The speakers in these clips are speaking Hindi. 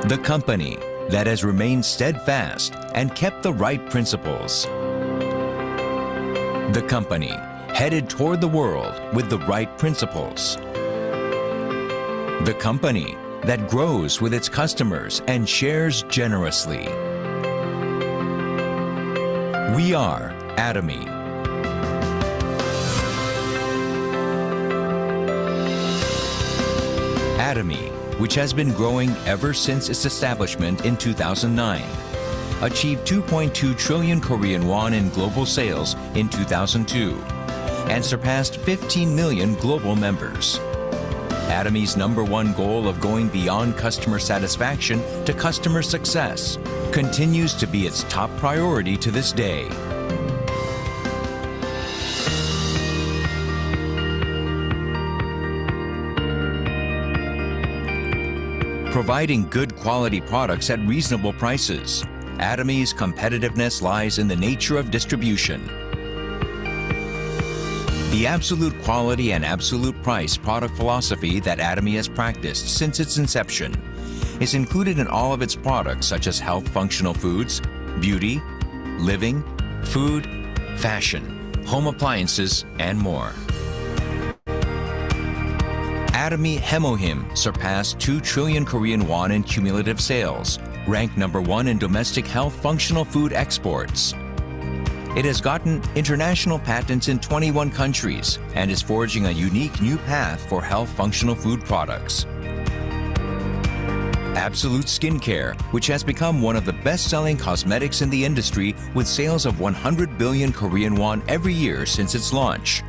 The company that has remained steadfast and kept the right principles. The company headed toward the world with the right principles. The company that grows with its customers and shares generously. We are Atomy. Atomy, which has been growing ever since its establishment in 2009, achieved 2.2 trillion Korean won in global sales in 2002 and surpassed 15 million global members. Atomy's #1 goal of going beyond customer satisfaction to customer success continues to be its top priority to this day. Providing good quality products at reasonable prices. Atomy's competitiveness lies in the nature of distribution. The absolute quality and absolute price product philosophy that Atomy has practiced since its inception is included in all of its products, such as health functional foods, beauty, living, food, fashion, home appliances, and more. Atomy Hemohim surpassed 2 trillion Korean won in cumulative sales, ranked #1 in domestic health functional food exports. It has gotten international patents in 21 countries and is forging a unique new path for health functional food products. Absolute Skincare, which has become one of the best-selling cosmetics in the industry with sales of 100 billion Korean won every year since its launch.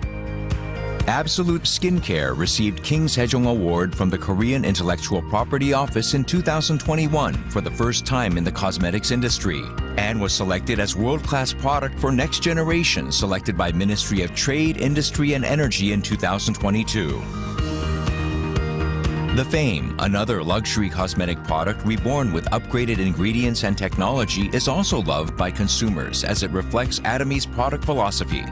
Absolute Skincare received King Sejong Award from the Korean Intellectual Property Office in 2021 for the first time in the cosmetics industry and was selected as world-class product for next generation selected by Ministry of Trade, Industry and Energy in 2022. The Fame, another luxury cosmetic product reborn with upgraded ingredients and technology, is also loved by consumers as it reflects Atomy's product philosophy.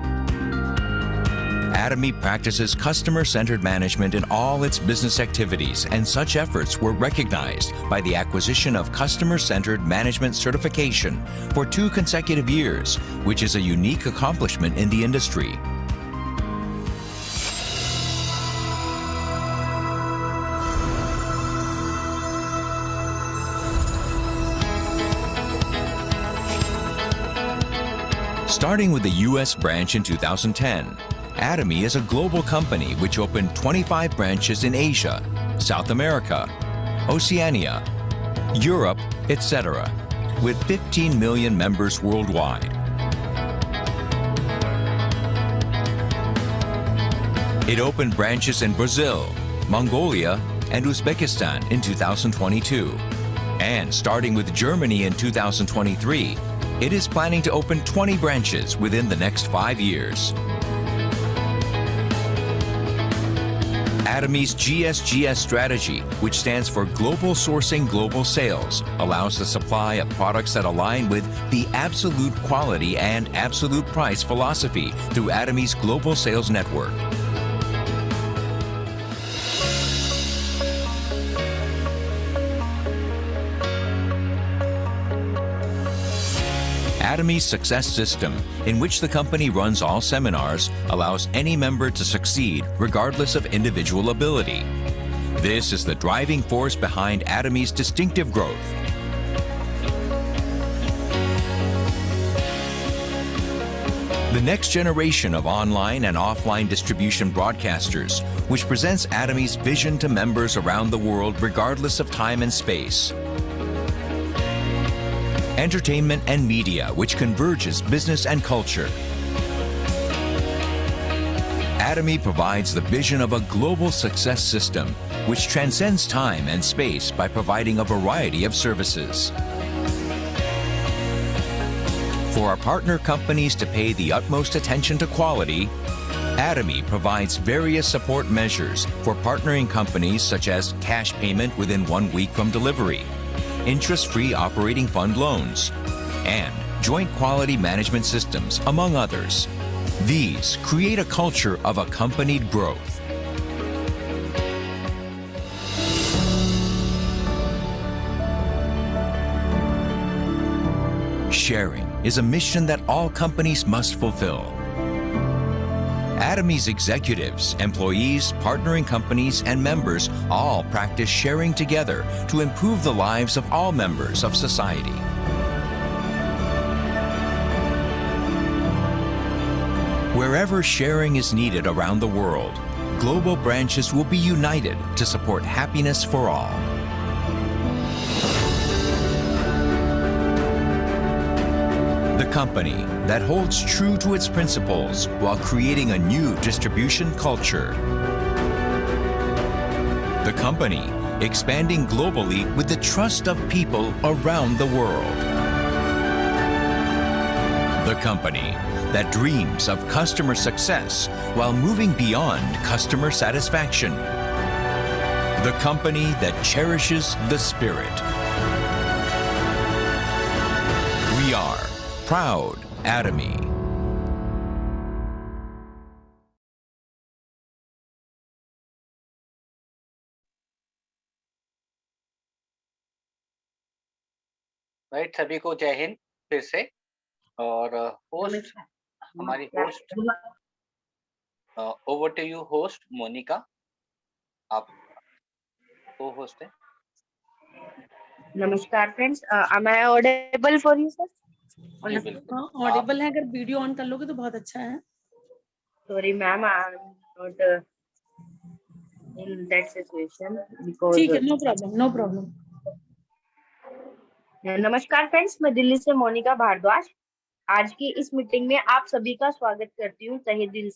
Atomy practices customer-centered management in all its business activities, and such efforts were recognized by the acquisition of Customer-Centered Management Certification for 2 consecutive years, which is a unique accomplishment in the industry. Starting with the U.S. branch in 2010, Atomy is a global company which opened 25 branches in Asia, South America, Oceania, Europe, etc., with 15 million members worldwide. It opened branches in Brazil, Mongolia, and Uzbekistan in 2022. And starting with Germany in 2023, it is planning to open 20 branches within the next 5 years. Atomy's GSGS strategy, which stands for Global Sourcing Global Sales, allows the supply of products that align with the absolute quality and absolute price philosophy through Atomy's global sales network. Atomy's Success System, in which the company runs all seminars, allows any member to succeed regardless of individual ability. This is the driving force behind Atomy's distinctive growth. The next generation of online and offline distribution broadcasters, which presents Atomy's vision to members around the world regardless of time and space. Entertainment and media, which converges business and culture. Atomy provides the vision of a global success system, which transcends time and space by providing a variety of services. For our partner companies to pay the utmost attention to quality, Atomy provides various support measures for partnering companies such as cash payment within 1 week from delivery, interest-free operating fund loans, and joint quality management systems, among others. These create a culture of accompanied growth. Sharing is a mission that all companies must fulfill. Atomy's executives, employees, partnering companies, and members all practice sharing together to improve the lives of all members of society. Wherever sharing is needed around the world, global branches will be united to support happiness for all. The company that holds true to its principles while creating a new distribution culture. The company expanding globally with the trust of people around the world. The company that dreams of customer success while moving beyond customer satisfaction. The company that cherishes the spirit. We are proud Atomy. Right, सभी को जय हिंद फिर से। और होस्ट हमारी host, over to you host Monika, आप को होस्ट है। नमस्कार friends, am I audible for you, sir? Audible है, अगर वीडियो ऑन कर लोगे तो बहुत अच्छा है। Sorry ma'am, I am not in that situation because ठीक है, नो प्रॉब्लम, नो प्रॉब्लम। नमस्कार फ्रेंड्स, मैं दिल्ली से मोनिका भारद्वाज आज की इस मीटिंग में आप सभी का स्वागत करती हूँ तहे दिल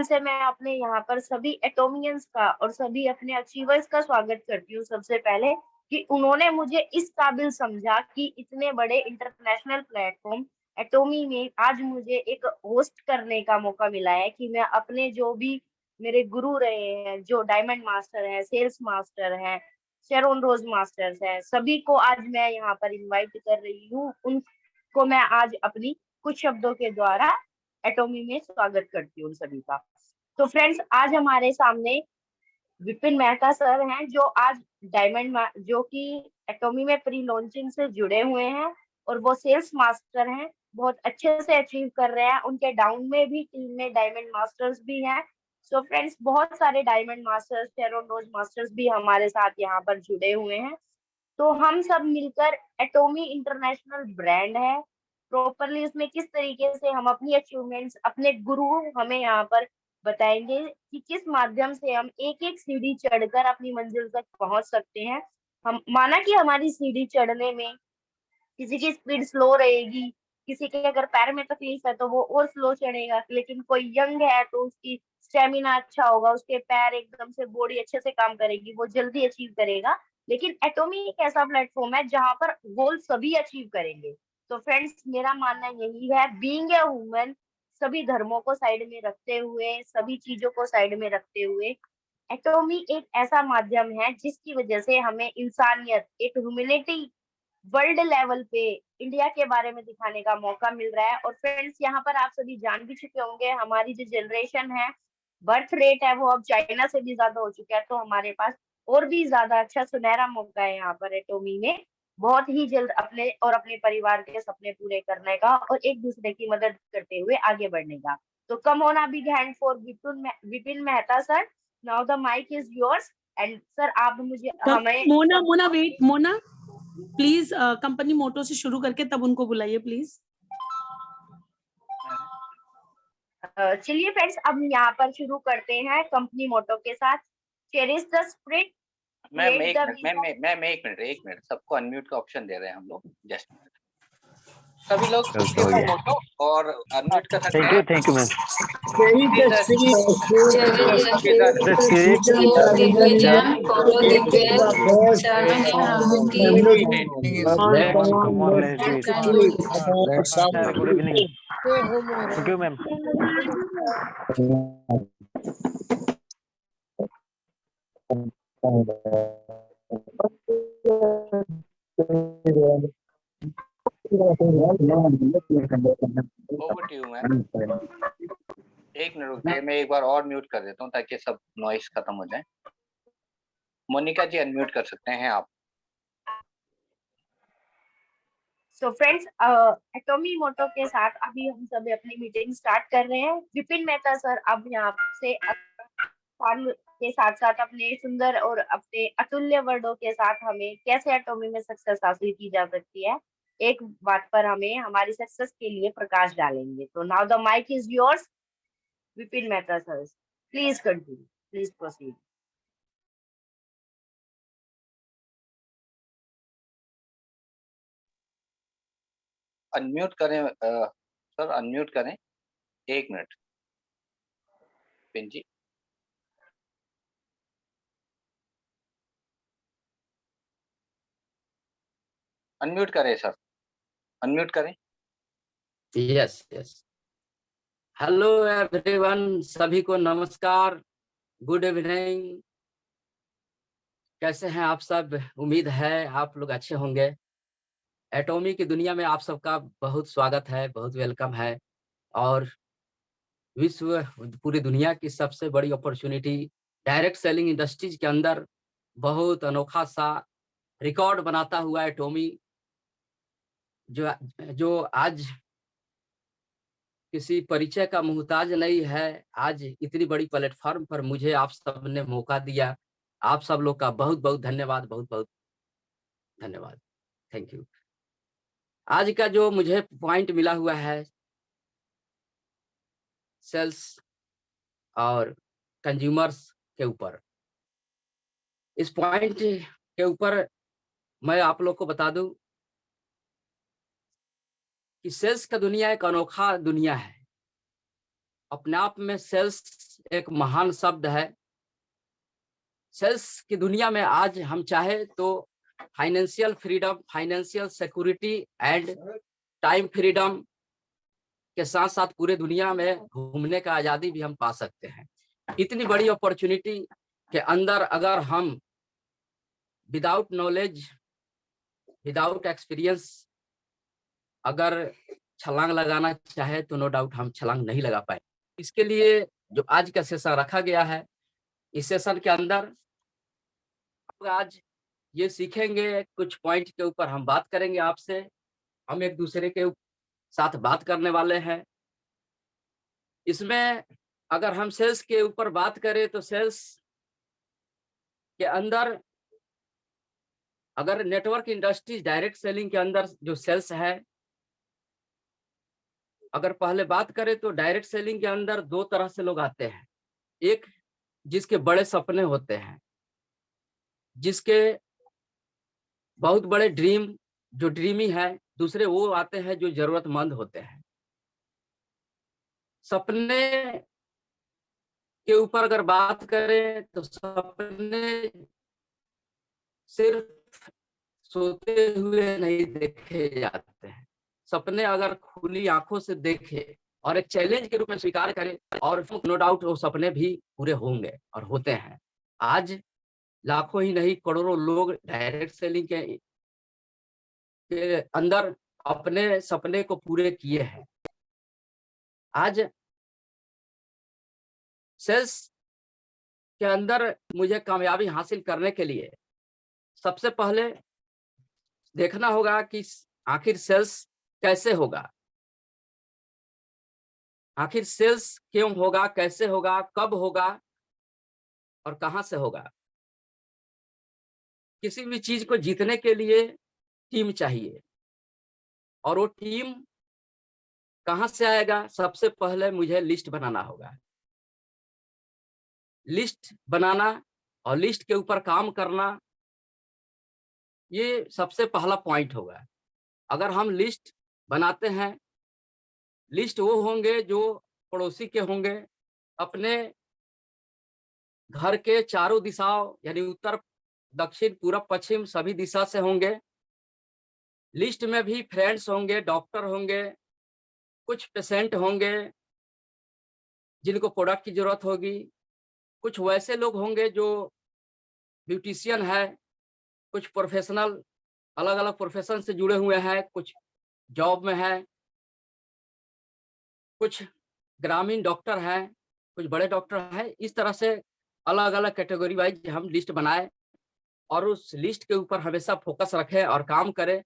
से। मैं अपने यहाँ पर सभी एटोमियंस का और सभी अपने अचीवर्स का स्वागत करती हूँ। सबसे पहले कि उन्होंने मुझे इस काबिल समझा कि इतने बड़े इंटरनेशनल प्लेटफॉर्म एटोमी में आज मुझे एक होस्ट करने का मौका मिला है कि मैं अपने जो भी मेरे गुरु रहे हैं, जो डायमंड मास्टर है, सेल्स मास्टर है, शेरोन रोज मास्टर्स है, सभी को आज मैं यहाँ पर इनवाइट कर रही हूँ। उनको मैं आज अपनी कुछ शब्दों के द्वारा एटोमी में स्वागत करती हूँ सभी का। तो फ्रेंड्स, आज हमारे सामने विपिन मेहता सर हैं जो आज जो कि एटोमी में प्री लॉन्चिंग से जुड़े हुए हैं और वो सेल्स मास्टर हैं, बहुत अच्छे से अचीव कर रहे हैं। उनके डाउन में भी टीम में डायमंड मास्टर्स भी हैं। सो फ्रेंड्स, बहुत सारे डायमंड मास्टर्स, शेरोन रोज मास्टर्स भी हमारे साथ यहाँ पर जुड़े हुए हैं। तो हम सब मिलकर एटोमी इंटरनेशनल ब्रांड है, प्रॉपरली उसमें किस तरीके से हम अपनी अचीवमेंट्स, अपने गुरु हमें यहाँ पर बताएंगे कि किस माध्यम से हम एक एक सीढ़ी चढ़कर अपनी मंजिल तक पहुंच सकते हैं। हम माना कि हमारी सीढ़ी चढ़ने में किसी की स्पीड स्लो रहेगी, किसी के अगर पैर में तकलीफ है तो वो और स्लो चढ़ेगा, लेकिन कोई यंग है तो उसकी स्टेमिना अच्छा होगा, उसके पैर एकदम से, बॉडी अच्छे से काम करेगी, वो जल्दी अचीव करेगा। लेकिन एटोमी एक ऐसा प्लेटफॉर्म है जहां पर गोल सभी अचीव करेंगे। तो फ्रेंड्स, मेरा मानना यही है, बीइंग ए ह्यूमन, सभी धर्मों को साइड में रखते हुए, सभी चीजों को साइड में रखते हुए, एटोमी एक ऐसा माध्यम है जिसकी वजह से हमें इंसानियत, एक ह्यूमैनिटी वर्ल्ड लेवल पे इंडिया के बारे में दिखाने का मौका मिल रहा है। और फ्रेंड्स, यहाँ पर आप सभी जान भी चुके होंगे, हमारी जो जनरेशन है, बर्थ रेट है वो अब चाइना से भी ज्यादा हो चुका है। तो हमारे पास और भी ज्यादा अच्छा सुनहरा मौका है यहाँ पर एटोमी में, बहुत ही जल्द अपने और अपने परिवार के सपने पूरे करने का और एक दूसरे की मदद करते हुए आगे बढ़ने का। तो come on a big hand for Vipin Mehta sir. Now the mic is yours and sir, आप मुझे हमें Mona wait, Mona please company motto से शुरू करके तब उनको बुलाइए प्लीज। चलिए फ्रेंड्स, अब यहाँ पर शुरू करते हैं कंपनी मोटो के साथ। Cherish the spirit. मैम एक मिनट, सबको अनम्यूट का ऑप्शन दे रहे हैं हम लोग, जस्ट सभी लोग मोटो और अनम्यूट कर सकते हैं। Thank you ma'am. Good evening. Thank you ma'am. Over to you ma'am. एक मिनट रुकिए, मैं एक बार और म्यूट कर देता हूँ ताकि सब नॉइस खत्म हो जाए। मोनिका जी, अनम्यूट कर सकते हैं आप। सो फ्रेंड्स, एटॉमी मोटो के साथ अभी हम सब अपनी मीटिंग स्टार्ट कर रहे हैं। विपिन मेहता सर अब यहाँ से के साथ साथ अपने सुंदर और अपने अतुल्य वर्डों के साथ हमें कैसे एटॉमी में सक्सेस हासिल की जा सकती है, एक बात पर हमें हमारी सक्सेस के लिए प्रकाश डालेंगे। तो now the mic is yours, Vipin Mehta sir, please continue, please proceed. Unmute करें सर, अनम्यूट करें, 1 मिनट पिंजी। अनम्यूट करें सर, अनम्यूट करें। Yes yes. हेलो एवरीवन, सभी को नमस्कार, गुड इवनिंग। कैसे हैं आप सब? उम्मीद है आप लोग अच्छे होंगे। एटॉमी की दुनिया में आप सबका बहुत स्वागत है, बहुत वेलकम है। और विश्व, पूरी दुनिया की सबसे बड़ी अपॉर्चुनिटी डायरेक्ट सेलिंग इंडस्ट्रीज के अंदर बहुत अनोखा सा रिकॉर्ड बनाता हुआ एटॉमी, जो आज किसी परिचय का मुहताज नहीं है। आज इतनी बड़ी प्लेटफॉर्म पर मुझे आप सब ने मौका दिया, आप सब लोग का बहुत बहुत धन्यवाद, बहुत बहुत धन्यवाद, थैंक यू। आज का जो मुझे पॉइंट मिला हुआ है सेल्स और कंज्यूमर्स के ऊपर, इस पॉइंट के ऊपर मैं आप लोग को बता दूं कि सेल्स का दुनिया एक अनोखा दुनिया है। अपने आप में सेल्स एक महान शब्द है। सेल्स की दुनिया में आज हम चाहे तो financial freedom, financial security and time freedom के साथ साथ पूरे दुनिया में घूमने का आज़ादी भी हम पा सकते हैं। इतनी बड़ी अपॉर्चुनिटी के अंदर अगर हम विदाउट नॉलेज, विदाउट एक्सपीरियंस अगर छलांग लगाना चाहे तो नो डाउट हम छलांग नहीं लगा पाए। इसके लिए जो आज का सेशन रखा गया है, इस सेशन के अंदर आज ये सीखेंगे, कुछ पॉइंट के ऊपर हम बात करेंगे आपसे। हम एक दूसरे के साथ बात करने वाले हैं। इसमें अगर हम सेल्स के ऊपर बात करें तो सेल्स के अंदर अगर नेटवर्क इंडस्ट्रीज डायरेक्ट सेलिंग के अंदर जो सेल्स है, अगर पहले बात करें तो डायरेक्ट सेलिंग के अंदर दो तरह से लोग आते हैं। एक जिसके बड़े सपने होते हैं, जिसके बहुत बड़े ड्रीम, जो ड्रीमी है। दूसरे वो आते हैं जो जरूरतमंद होते हैं। सपने के ऊपर अगर बात करें तो सपने सिर्फ सोते हुए नहीं देखे जाते हैं। सपने अगर खुली आंखों से देखे और एक चैलेंज के रूप में स्वीकार करें और नो डाउट वो सपने भी पूरे होंगे और होते हैं। आज लाखों ही नहीं करोड़ों लोग डायरेक्ट सेलिंग के अंदर अपने सपने को पूरे किए हैं। आज सेल्स के अंदर मुझे कामयाबी हासिल करने के लिए सबसे पहले देखना होगा कि आखिर सेल्स कैसे होगा, आखिर सेल्स क्यों होगा, कैसे होगा, कब होगा और कहां से होगा। किसी भी चीज को जीतने के लिए टीम चाहिए और वो टीम कहां से आएगा? सबसे पहले मुझे लिस्ट बनाना होगा। लिस्ट बनाना और लिस्ट के ऊपर काम करना, ये सबसे पहला पॉइंट होगा। अगर हम लिस्ट बनाते हैं, लिस्ट वो होंगे जो पड़ोसी के होंगे, अपने घर के चारों दिशाओं यानी उत्तर, दक्षिण, पूरब, पश्चिम सभी दिशा से होंगे। लिस्ट में भी फ्रेंड्स होंगे, डॉक्टर होंगे, कुछ पेशेंट होंगे जिनको प्रोडक्ट की जरूरत होगी, कुछ वैसे लोग होंगे जो ब्यूटिशियन है, कुछ प्रोफेशनल अलग अलग प्रोफेशन से जुड़े हुए हैं, कुछ जॉब में है, कुछ ग्रामीण डॉक्टर हैं, कुछ बड़े डॉक्टर हैं। इस तरह से अलग अलग कैटेगरी वाइज हम लिस्ट बनाए और उस लिस्ट के ऊपर हमेशा फोकस रखें और काम करें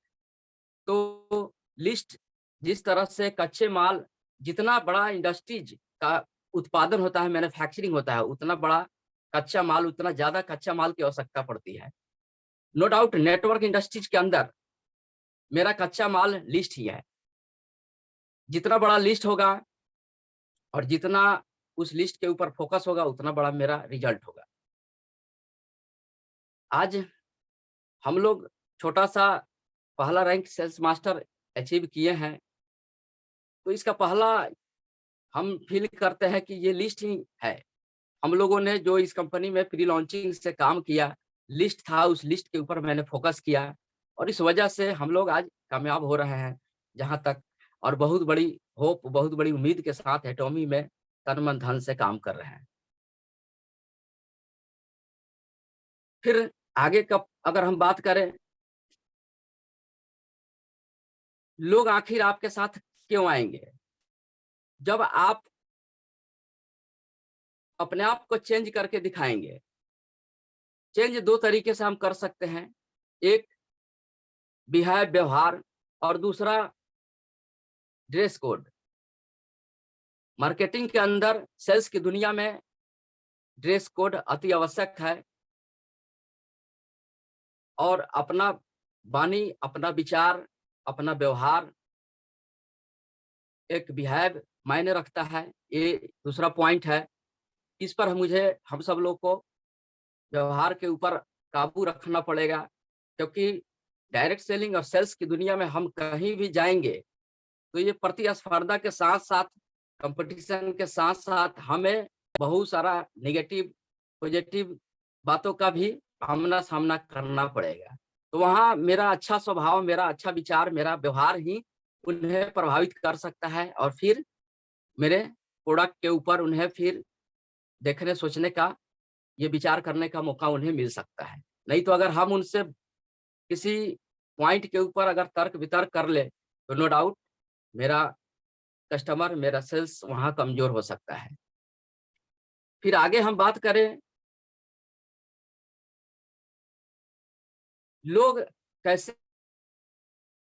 तो लिस्ट जिस तरह से कच्चे माल, जितना बड़ा इंडस्ट्रीज का उत्पादन होता है, मैन्युफैक्चरिंग होता है, उतना बड़ा कच्चा माल, उतना ज्यादा कच्चा माल की आवश्यकता पड़ती है। नो डाउट नेटवर्क इंडस्ट्रीज के अंदर मेरा कच्चा माल लिस्ट ही है। जितना बड़ा लिस्ट होगा और जितना उस लिस्ट के ऊपर फोकस होगा, उतना बड़ा मेरा रिजल्ट होगा। आज हम लोग छोटा सा पहला रैंक सेल्स मास्टर अचीव किए हैं, तो इसका पहला हम फील करते हैं कि ये लिस्ट ही है। हम लोगों ने जो इस कंपनी में प्री लॉन्चिंग से काम किया, लिस्ट था, उस लिस्ट के ऊपर मैंने फोकस किया और इस वजह से हम लोग आज कामयाब हो रहे हैं जहां तक, और बहुत बड़ी होप, बहुत बड़ी उम्मीद के साथ एटॉमी में तन मन धन से काम कर रहे हैं। फिर आगे का अगर हम बात करें, लोग आखिर आपके साथ क्यों आएंगे? जब आप अपने आप को चेंज करके दिखाएंगे। चेंज दो तरीके से हम कर सकते हैं, एक बिहेव, व्यवहार, और दूसरा ड्रेस कोड। मार्केटिंग के अंदर, सेल्स की दुनिया में ड्रेस कोड अति आवश्यक है, और अपना वाणी, अपना विचार, अपना व्यवहार, एक बिहेव मायने रखता है। ये दूसरा पॉइंट है। इस पर हम सब लोग को व्यवहार के ऊपर काबू रखना पड़ेगा, क्योंकि डायरेक्ट सेलिंग और सेल्स की दुनिया में हम कहीं भी जाएंगे तो ये प्रतिस्पर्धा के साथ साथ, कंपटीशन के साथ साथ हमें बहुत सारा नेगेटिव पॉजिटिव बातों का भी आमना सामना करना पड़ेगा। तो वहाँ मेरा अच्छा स्वभाव, मेरा अच्छा विचार, मेरा व्यवहार ही उन्हें प्रभावित कर सकता है, और फिर मेरे प्रोडक्ट के ऊपर उन्हें फिर देखने सोचने का, ये विचार करने का मौका उन्हें मिल सकता है। नहीं तो अगर हम उनसे किसी पॉइंट के ऊपर अगर तर्क वितर्क कर ले तो नो डाउट मेरा कस्टमर, मेरा सेल्स वहां कमजोर हो सकता है। फिर आगे हम बात करें, लोग कैसे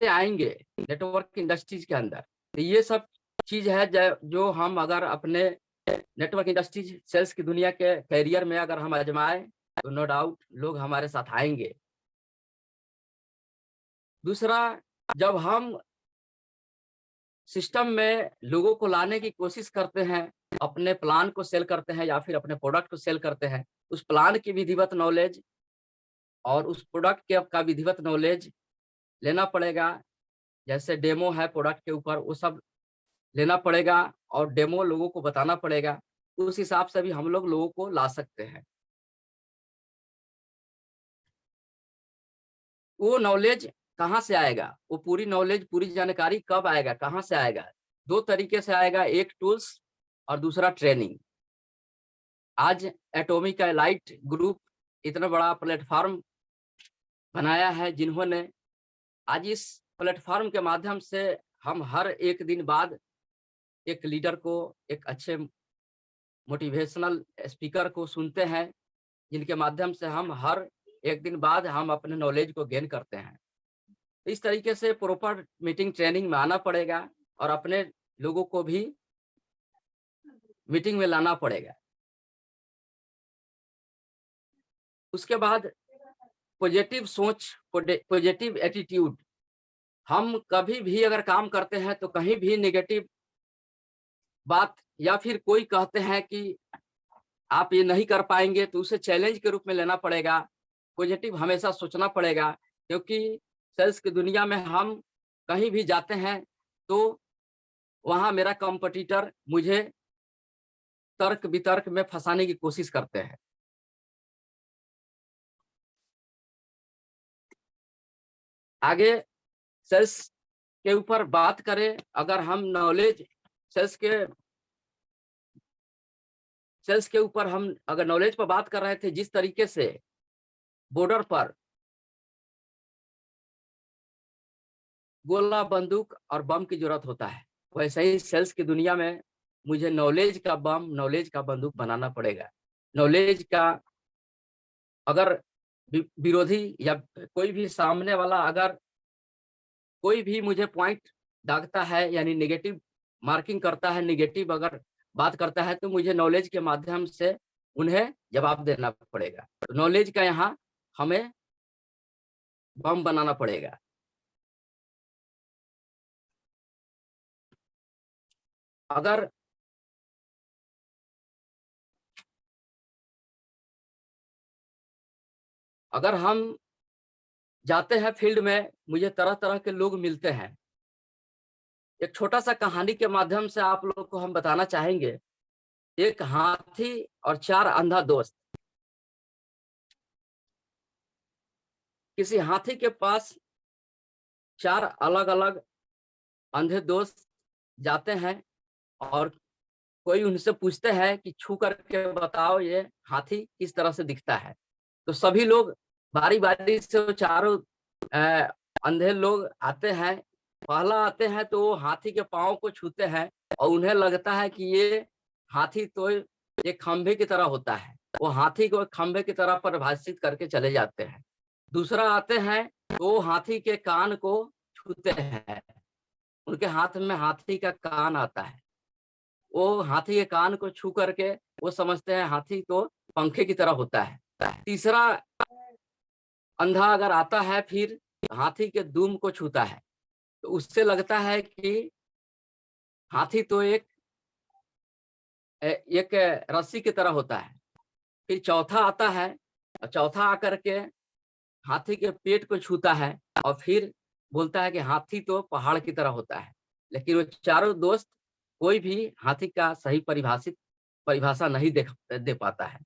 आएंगे नेटवर्क इंडस्ट्रीज के अंदर। तो ये सब चीज है जो हम अगर अपने नेटवर्क इंडस्ट्रीज सेल्स की दुनिया के कैरियर में अगर हम आजमाए तो नो डाउट लोग हमारे साथ आएंगे। दूसरा, जब हम सिस्टम में लोगों को लाने की कोशिश करते हैं, अपने प्लान को सेल करते हैं या फिर अपने प्रोडक्ट को सेल करते हैं, उस प्लान की विधिवत नॉलेज और उस प्रोडक्ट का विधिवत नॉलेज लेना पड़ेगा। जैसे डेमो है प्रोडक्ट के ऊपर, वो सब लेना पड़ेगा और डेमो लोगों को बताना पड़ेगा। उस हिसाब से भी हम लोग लोगों को ला सकते हैं। वो नॉलेज कहाँ से आएगा? वो पूरी नॉलेज, पूरी जानकारी कब आएगा, कहाँ से आएगा? दो तरीके से आएगा, एक टूल्स और दूसरा ट्रेनिंग। आज एटॉमी का एलाइट ग्रुप इतना बड़ा प्लेटफॉर्म बनाया है, जिन्होंने आज इस प्लेटफॉर्म के माध्यम से हम हर एक दिन बाद एक लीडर को, एक अच्छे मोटिवेशनल स्पीकर को सुनते हैं, जिनके माध्यम से हम हर एक दिन बाद हम अपने नॉलेज को गेन करते हैं। इस तरीके से प्रॉपर मीटिंग ट्रेनिंग में आना पड़ेगा और अपने लोगों को भी मीटिंग में लाना पड़ेगा। उसके बाद पॉजिटिव सोच, पॉजिटिव एटीट्यूड। हम कभी भी अगर काम करते हैं तो कहीं भी नेगेटिव बात या फिर कोई कहते हैं कि आप ये नहीं कर पाएंगे तो उसे चैलेंज के रूप में लेना पड़ेगा। पॉजिटिव हमेशा सोचना पड़ेगा, क्योंकि सेल्स की दुनिया में हम कहीं भी जाते हैं तो वहां मेरा कॉम्पिटिटर मुझे तर्क वितर्क में फंसाने की कोशिश करते हैं। आगे सेल्स के ऊपर बात करें, अगर हम नॉलेज सेल्स के ऊपर हम अगर नॉलेज पर बात कर रहे थे, जिस तरीके से बॉर्डर पर गोला, बंदूक और बम की जरूरत होता है, वैसे ही सेल्स की दुनिया में मुझे नॉलेज का बम, नॉलेज का बंदूक बनाना पड़ेगा। नॉलेज का अगर विरोधी या कोई भी सामने वाला अगर कोई भी मुझे पॉइंट दागता है यानी नेगेटिव मार्किंग करता है, नेगेटिव अगर बात करता है, तो मुझे नॉलेज के माध्यम से उन्हें जवाब देना पड़ेगा। तो नॉलेज का यहाँ हमें बम बनाना पड़ेगा। अगर हम जाते हैं फील्ड में, मुझे तरह तरह के लोग मिलते हैं। एक छोटा सा कहानी के माध्यम से आप लोग को हम बताना चाहेंगे। एक हाथी और 4 अंधा दोस्त। किसी हाथी के पास 4 अलग अलग अंधे दोस्त जाते हैं और कोई उनसे पूछते हैं कि छू करके बताओ ये हाथी किस तरह से दिखता है। तो सभी लोग बारी बारी से वो चारों अंधे लोग आते हैं। पहला आते हैं तो वो हाथी के पाँव को छूते हैं और उन्हें लगता है कि ये हाथी तो एक खंभे की तरह होता है। वो हाथी को एक खंभे की तरह परिभाषित करके चले जाते हैं। दूसरा आते हैं तो वो हाथी के कान को छूते हैं। उनके हाथ में हाथी का कान आता है। वो हाथी के कान को छू करके वो समझते हैं हाथी तो पंखे की तरह होता है। तीसरा अंधा अगर आता है फिर हाथी के दूम को छूता है तो उससे लगता है कि हाथी तो एक रस्सी की तरह होता है। फिर चौथा आता है और चौथा आकर के हाथी के पेट को छूता है और फिर बोलता है कि हाथी तो पहाड़ की तरह होता है। लेकिन वो चारों दोस्त कोई भी हाथी का सही परिभाषा नहीं दे पाता है,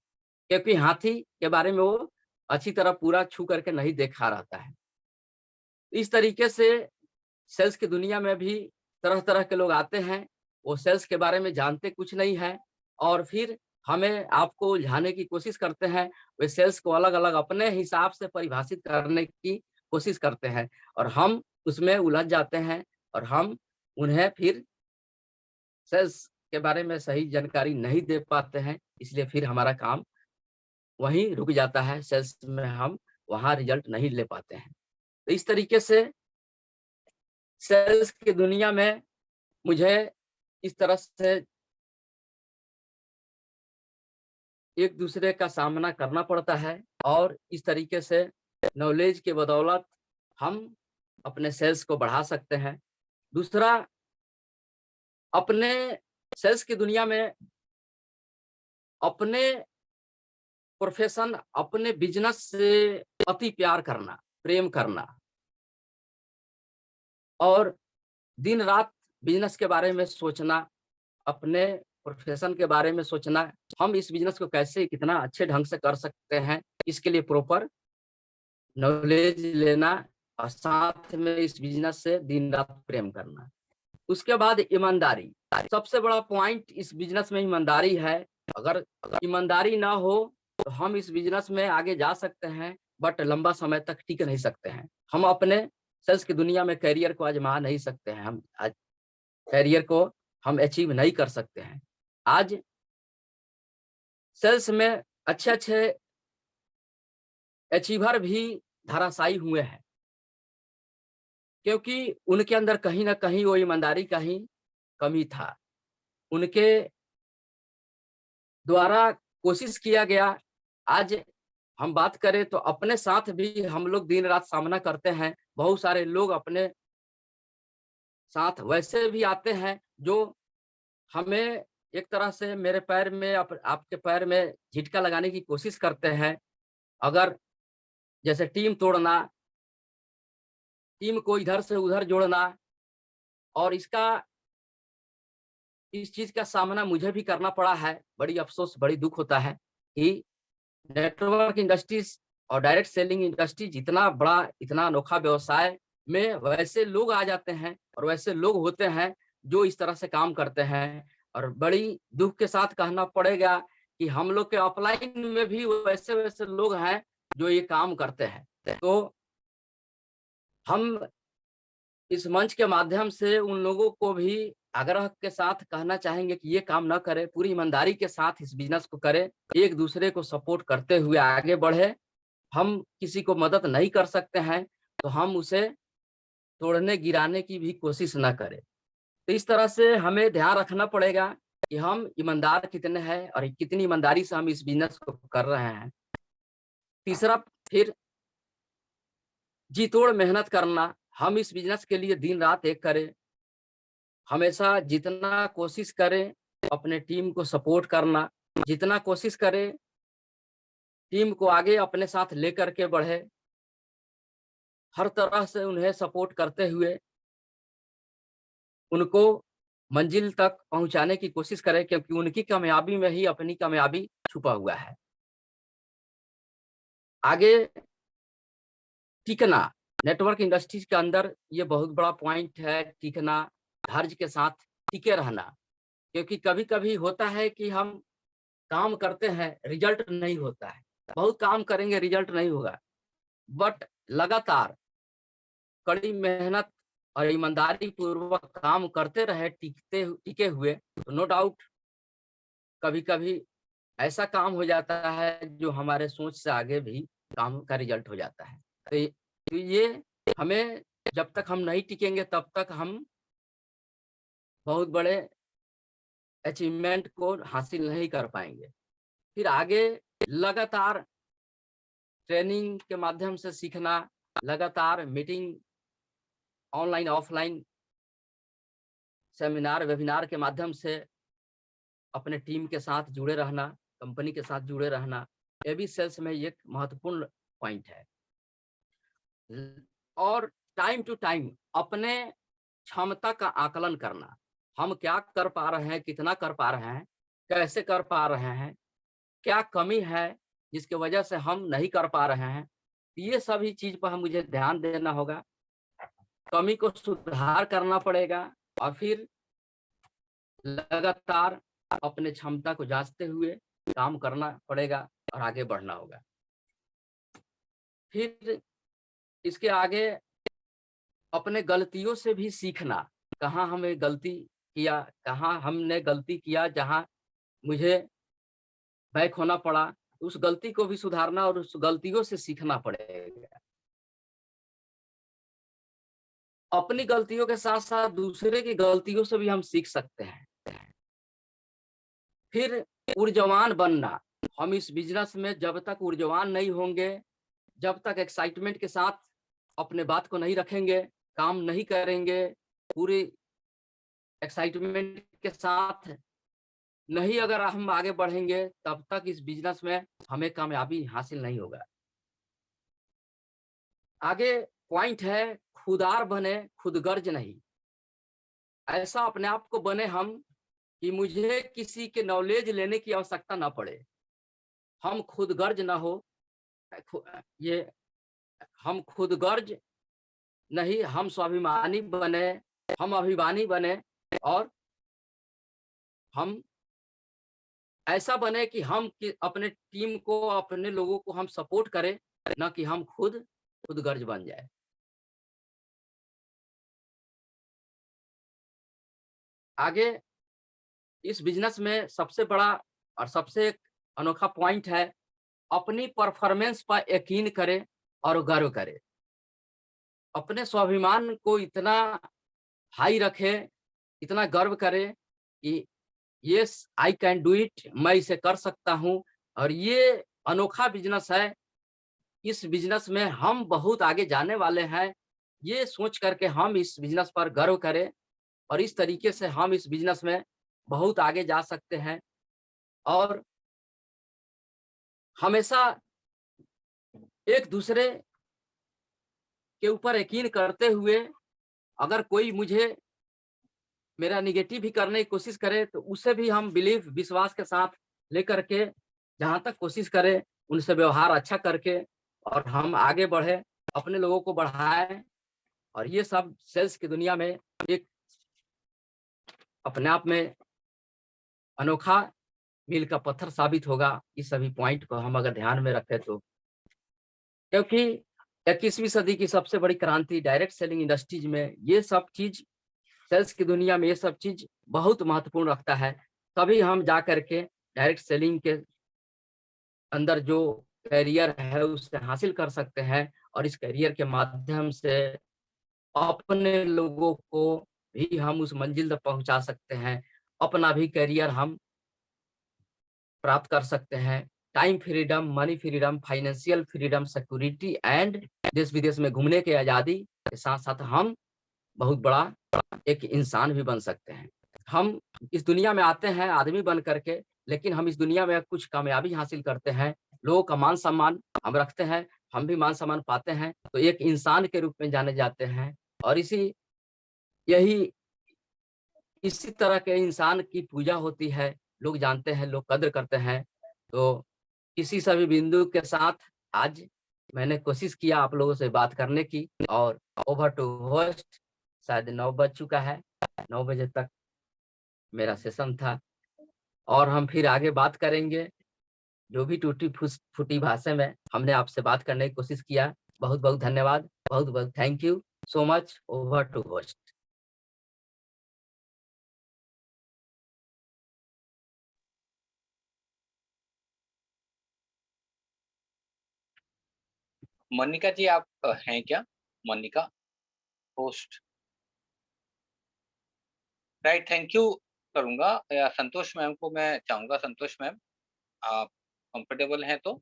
क्योंकि हाथी के बारे में वो अच्छी तरह पूरा छू करके नहीं देखा रहता है। इस तरीके से सेल्स की दुनिया में भी तरह तरह के लोग आते हैं। वो सेल्स के बारे में जानते कुछ नहीं है और फिर हमें आपको उलझाने की कोशिश करते हैं। वे सेल्स को अलग अलग अपने हिसाब से परिभाषित करने की कोशिश करते हैं और हम उसमें उलझ जाते हैं और हम उन्हें फिर सेल्स के बारे में सही जानकारी नहीं दे पाते हैं। इसलिए फिर हमारा काम वहीं रुक जाता है। सेल्स में हम वहां रिजल्ट नहीं ले पाते हैं। तो इस तरीके से सेल्स की दुनिया में मुझे इस तरह से एक दूसरे का सामना करना पड़ता है और इस तरीके से नॉलेज के बदौलत हम अपने सेल्स को बढ़ा सकते हैं। दूसरा, अपने सेल्स की दुनिया में अपने प्रोफेशन, अपने बिजनेस से अति प्यार करना, प्रेम करना और दिन रात बिजनेस के बारे में सोचना, अपने प्रोफेशन के बारे में सोचना, हम इस बिजनेस को कैसे कितना अच्छे ढंग से कर सकते हैं, इसके लिए प्रॉपर नॉलेज लेना और साथ में इस बिजनेस से दिन रात प्रेम करना। उसके बाद ईमानदारी, सबसे बड़ा पॉइंट इस बिजनेस में ईमानदारी है। अगर ईमानदारी ना हो तो हम इस बिजनेस में आगे जा सकते हैं बट लंबा समय तक टिक नहीं सकते हैं। हम अपने सेल्स की दुनिया में करियर को आजमा नहीं सकते हैं। हम आज करियर को हम अचीव नहीं कर सकते हैं। आज सेल्स में अच्छे अच्छे अचीवर भी धराशायी हुए हैं क्योंकि उनके अंदर कहीं ना कहीं वो ईमानदारी का ही कमी था। उनके द्वारा कोशिश किया गया। आज हम बात करें तो अपने साथ भी हम लोग दिन रात सामना करते हैं। बहुत सारे लोग अपने साथ वैसे भी आते हैं जो हमें एक तरह से मेरे पैर में आपके पैर में झटका लगाने की कोशिश करते हैं। अगर जैसे टीम तोड़ना, टीम को इधर से उधर जोड़ना, और इस चीज का सामना मुझे भी करना पड़ा है। बड़ी अफसोस, बड़ी दुख होता है कि नेटवर्क इंडस्ट्रीज और डायरेक्ट सेलिंग इंडस्ट्रीज इतना बड़ा, इतना अनोखा व्यवसाय में वैसे लोग आ जाते हैं और वैसे लोग होते हैं जो इस तरह से काम करते हैं। और बड़ी दुख के साथ कहना पड़ेगा कि हम लोग के ऑफलाइन में भी वैसे वैसे लोग हैं जो ये काम करते हैं। तो हम इस मंच के माध्यम से उन लोगों को भी आग्रह के साथ कहना चाहेंगे कि ये काम ना करें, पूरी ईमानदारी के साथ इस बिजनेस को करें, एक दूसरे को सपोर्ट करते हुए आगे बढ़े। हम किसी को मदद नहीं कर सकते हैं तो हम उसे तोड़ने गिराने की भी कोशिश ना करें। तो इस तरह से हमें ध्यान रखना पड़ेगा कि हम ईमानदार कितने हैं और कितनी ईमानदारी से हम इस बिजनेस को कर रहे हैं। तीसरा, फिर जी तोड़ मेहनत करना। हम इस बिजनेस के लिए दिन रात एक करें, हमेशा जितना कोशिश करें अपने टीम को सपोर्ट करना, जितना कोशिश करें टीम को आगे अपने साथ लेकर के बढ़े, हर तरह से उन्हें सपोर्ट करते हुए उनको मंजिल तक पहुंचाने की कोशिश करें, क्योंकि उनकी कामयाबी में ही अपनी कामयाबी छुपा हुआ है। आगे टिकना, नेटवर्क इंडस्ट्रीज के अंदर ये बहुत बड़ा पॉइंट है, टिकना, धैर्य के साथ टिके रहना। क्योंकि कभी-कभी होता है कि हम काम करते हैं, रिजल्ट नहीं होता है, बहुत काम करेंगे रिजल्ट नहीं होगा, बट लगातार कड़ी मेहनत और ईमानदारी पूर्वक काम करते रहे टिके हुए, तो नो डाउट कभी-कभी ऐसा काम हो जाता है जो हमारे सोच से आगे भी काम का रिजल्ट हो जाता है। तो ये हमें, जब तक हम नहीं टिकेंगे तब तक हम बहुत बड़े अचीवमेंट को हासिल नहीं कर पाएंगे। फिर आगे लगातार ट्रेनिंग के माध्यम से सीखना, लगातार meeting online offline seminar webinar के माध्यम से अपने टीम के साथ जुड़े रहना, कंपनी के साथ जुड़े रहना, ये भी सेल्स में एक महत्वपूर्ण पॉइंट है। और टाइम टू टाइम अपने क्षमता का आकलन करना, हम क्या कर पा रहे हैं, कितना कर पा रहे हैं, कैसे कर पा रहे हैं, क्या कमी है जिसकी वजह से हम नहीं कर पा रहे हैं, ये सभी चीज पर मुझे ध्यान देना होगा, कमी को सुधार करना पड़ेगा और फिर लगातार अपने क्षमता को जांचते हुए काम करना पड़ेगा और आगे बढ़ना होगा। फिर इसके आगे अपने गलतियों से भी सीखना, कहाँ हमें गलती किया, कहाँ हमने गलती किया, जहाँ मुझे बैक होना पड़ा, उस गलती को भी सुधारना और उस गलतियों से सीखना पड़ेगा। अपनी गलतियों के साथ साथ दूसरे की गलतियों से भी हम सीख सकते हैं। फिर ऊर्जावान बनना, हम इस बिजनेस में जब तक ऊर्जावान नहीं होंगे, जब तक एक्साइटमेंट के साथ अपने बात को नहीं रखेंगे, काम नहीं करेंगे, पूरी एक्साइटमेंट के साथ नहीं अगर हम आगे बढ़ेंगे, तब तक इस बिजनेस में हमें कामयाबी हासिल नहीं होगा। आगे पॉइंट है, खुदार बने, खुदगर्ज नहीं। ऐसा अपने आप को बने हम कि मुझे किसी के नॉलेज लेने की आवश्यकता ना पड़े, हम खुदगर्ज ना हो, ये हम खुदगर्ज नहीं, हम स्वाभिमानी बने, हम अभिमानी बने और हम ऐसा बने कि हम अपने टीम को, अपने लोगों को हम सपोर्ट करें, ना कि हम खुदगर्ज बन जाए। आगे इस बिजनेस में सबसे बड़ा और सबसे अनोखा पॉइंट है, अपनी परफॉर्मेंस पर यकीन करें और गर्व करें। अपने स्वाभिमान को इतना हाई रखें, इतना गर्व करें कि yes I can do it, मैं इसे कर सकता हूं और ये अनोखा बिजनेस है, इस बिजनेस में हम बहुत आगे जाने वाले हैं, ये सोच करके हम इस बिजनेस पर गर्व करें और इस तरीके से हम इस बिजनेस में बहुत आगे जा सकते हैं। और हमेशा एक दूसरे के ऊपर यकीन करते हुए, अगर कोई मुझे मेरा निगेटिव भी करने की कोशिश करे तो उसे भी हम विश्वास के साथ लेकर के जहां तक कोशिश करें, उनसे व्यवहार अच्छा करके और हम आगे बढ़े, अपने लोगों को बढ़ाएं। और ये सब सेल्स की दुनिया में एक अपने आप में अनोखा मील का पत्थर साबित होगा, इस सभी पॉइंट को हम अगर ध्यान में रखें तो। क्योंकि 21वीं सदी की सबसे बड़ी क्रांति डायरेक्ट सेलिंग इंडस्ट्रीज में ये सब चीज, सेल्स की दुनिया में ये सब चीज बहुत महत्वपूर्ण रखता है। तभी हम जा करके डायरेक्ट सेलिंग के अंदर जो कैरियर है उसे हासिल कर सकते हैं और इस कैरियर के माध्यम से अपने लोगों को भी हम उस मंजिल तक पहुंचा सकते हैं, अपना भी करियर हम प्राप्त कर सकते हैं। Time freedom, money freedom, financial freedom, security and देश विदेश में घूमने की आजादी के साथ साथ हम बहुत बड़ा एक इंसान भी बन सकते हैं। हम इस दुनिया में आते हैं आदमी बन करके, लेकिन हम इस दुनिया में कुछ कामयाबी हासिल करते हैं, लोगों का मान सम्मान हम रखते हैं, हम भी मान सम्मान पाते हैं, तो एक इंसान के रूप में जाने जाते हैं। और इसी तरह के इंसान की पूजा होती है, लोग जानते हैं, लोग कद्र करते हैं। तो इसी सभी बिंदु के साथ आज मैंने कोशिश किया आप लोगों से बात करने की, और ओवर टू होस्ट। शायद 9 बज चुका है, 9 बजे तक मेरा सेशन था, और हम फिर आगे बात करेंगे। जो भी टूटी फूटी भाषा में हमने आपसे बात करने की कोशिश किया, बहुत बहुत धन्यवाद, बहुत बहुत thank you so much. Over to host. Monika ji आप हैं क्या? Monika host, right, thank you करूंगा। या संतोष मैम को मैं चाहूंगा, संतोष मैम आप कंफर्टेबल हैं तो?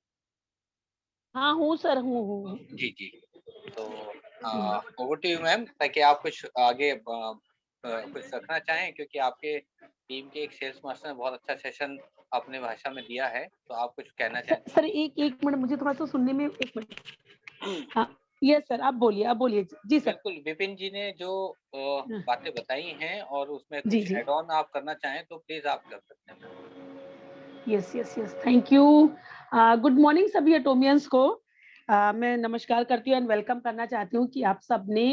हाँ हूँ सर, हूँ। जी जी, तो ओवर टू यू मैम, ताकि आप कुछ आगे कुछ रखना चाहें, क्योंकि आपके टीम के एक सेल्स मास्टर ने बहुत अच्छा सेशन अपने भाषा में दिया है, तो आप कुछ कहना चाहें? सर एक मिनट, मुझे थोड़ा सा सुनने में, एक मिनट। हाँ यस सर, आप बोलिए जी सर। बिल्कुल, विपिन जी ने जो बातें बताई हैं और उसमें जी कुछ जी, एड ऑन आप करना चाहें तो प्लीज आप कर सकते हैं। Yes thank you. Good morning सभी एटोमियंस को। मैं नमस्कार करती हूँ एंड वेलकम करना चाहती हूँ कि आप सबने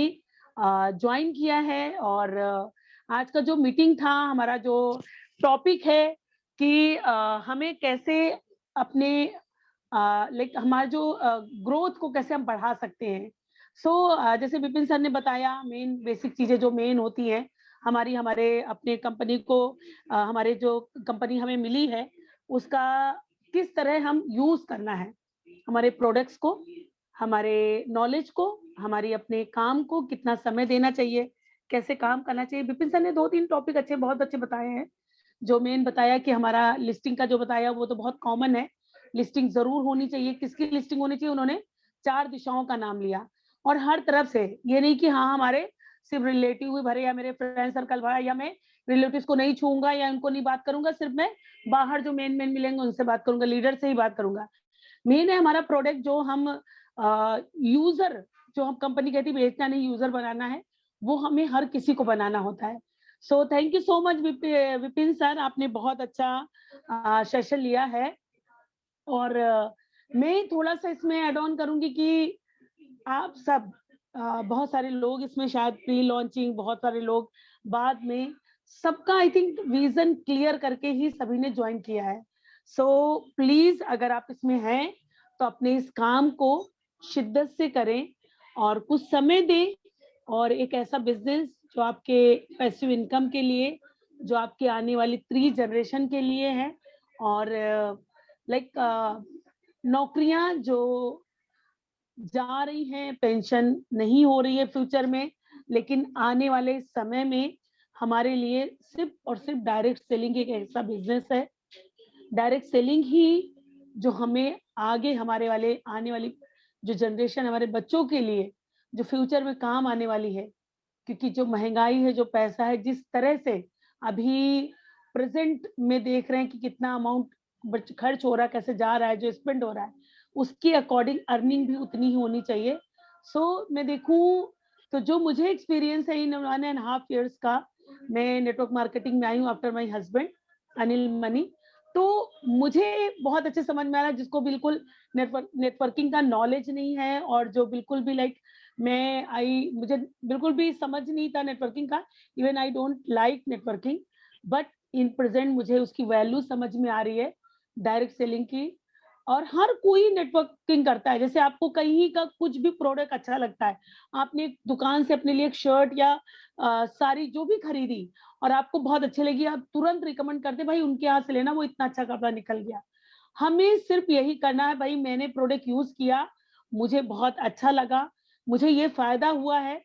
ज्वाइन किया है। और आज का जो मीटिंग था, हमारा जो टॉपिक है कि हमें कैसे अपने लाइक हमारा जो ग्रोथ को कैसे हम बढ़ा सकते हैं। जैसे विपिन सर ने बताया, मेन बेसिक चीजें जो मेन होती हैं हमारे अपने कंपनी को, हमारे जो कंपनी हमें मिली है उसका किस तरह हम यूज करना है, हमारे प्रोडक्ट्स को, हमारे नॉलेज को, हमारी अपने काम को कितना समय देना चाहिए, कैसे काम करना चाहिए। विपिन सर ने 2-3 टॉपिक बहुत अच्छे बताए हैं। जो मेन बताया कि हमारा लिस्टिंग का जो बताया वो तो बहुत कॉमन है, लिस्टिंग जरूर होनी चाहिए। किसकी लिस्टिंग होनी चाहिए? उन्होंने 4 दिशाओं का नाम लिया, और हर तरफ से, ये नहीं कि हाँ हमारे सिर्फ रिलेटिव ही भरे या मेरे फ्रेंड सर्कल भरा, या मैं रिलेटिव्स को नहीं छूंगा या उनको नहीं बात करूंगा, सिर्फ मैं बाहर जो मेन मिलेंगे उनसे बात करूंगा, लीडर से ही बात करूंगा। मेन है हमारा प्रोडक्ट जो हम यूजर, जो हम कंपनी कहती है बेचना नहीं, यूजर बनाना है, वो हमें हर किसी को बनाना होता है। So thank you so much Vipin sir, आपने बहुत अच्छा सेशन लिया है। और मैं थोड़ा सा इसमें ऐड ऑन करूंगी कि आप सब बहुत सारे लोग इसमें शायद प्री लॉन्चिंग, बहुत सारे लोग बाद में, सबका आई थिंक विजन क्लियर करके ही सभी ने ज्वाइन किया है। सो प्लीज अगर आप इसमें हैं तो अपने इस काम को शिद्दत से करें और कुछ समय दें, और एक ऐसा बिजनेस जो आपके पैसिव इनकम के लिए, जो आपके आने वाली 3 जनरेशन के लिए है। और लाइक नौकरियां जो जा रही हैं, पेंशन नहीं हो रही है फ्यूचर में, लेकिन आने वाले समय में हमारे लिए सिर्फ और सिर्फ डायरेक्ट सेलिंग एक ऐसा बिजनेस है, डायरेक्ट सेलिंग ही जो हमें आगे हमारे वाले आने वाली जो जनरेशन, हमारे बच्चों के लिए जो फ्यूचर में काम आने वाली है। क्योंकि जो महंगाई है, जो पैसा है, जिस तरह से अभी प्रेजेंट में देख रहे हैं कि कितना अमाउंट खर्च हो रहा है, कैसे जा रहा है, जो स्पेंड हो रहा है, उसके अकॉर्डिंग अर्निंग भी उतनी ही होनी चाहिए। मैं देखूं तो जो मुझे एक्सपीरियंस है इन 1.5 years का, मैं नेटवर्क मार्केटिंग में आई हूँ after my husband Anil money. तो मुझे बहुत अच्छे समझ में आ रहा है, जिसको बिल्कुल नेटवर्किंग का नॉलेज नहीं है, और जो बिल्कुल भी लाइक मुझे बिल्कुल भी समझ नहीं था नेटवर्किंग का, even I don't like networking, but in present मुझे उसकी वैल्यू समझ में आ रही है, डायरेक्ट सेलिंग की। और हर कोई नेटवर्किंग करता है। जैसे आपको कहीं का कुछ भी प्रोडक्ट अच्छा लगता है, आपने एक दुकान से अपने लिए एक शर्ट या साड़ी जो भी खरीदी और आपको बहुत अच्छी लगी, आप तुरंत रिकमेंड करते भाई उनके यहाँ से लेना, वो इतना अच्छा कपड़ा निकल गया। हमें सिर्फ यही करना है, भाई मैंने प्रोडक्ट यूज किया, मुझे बहुत अच्छा लगा, मुझे ये फायदा हुआ है,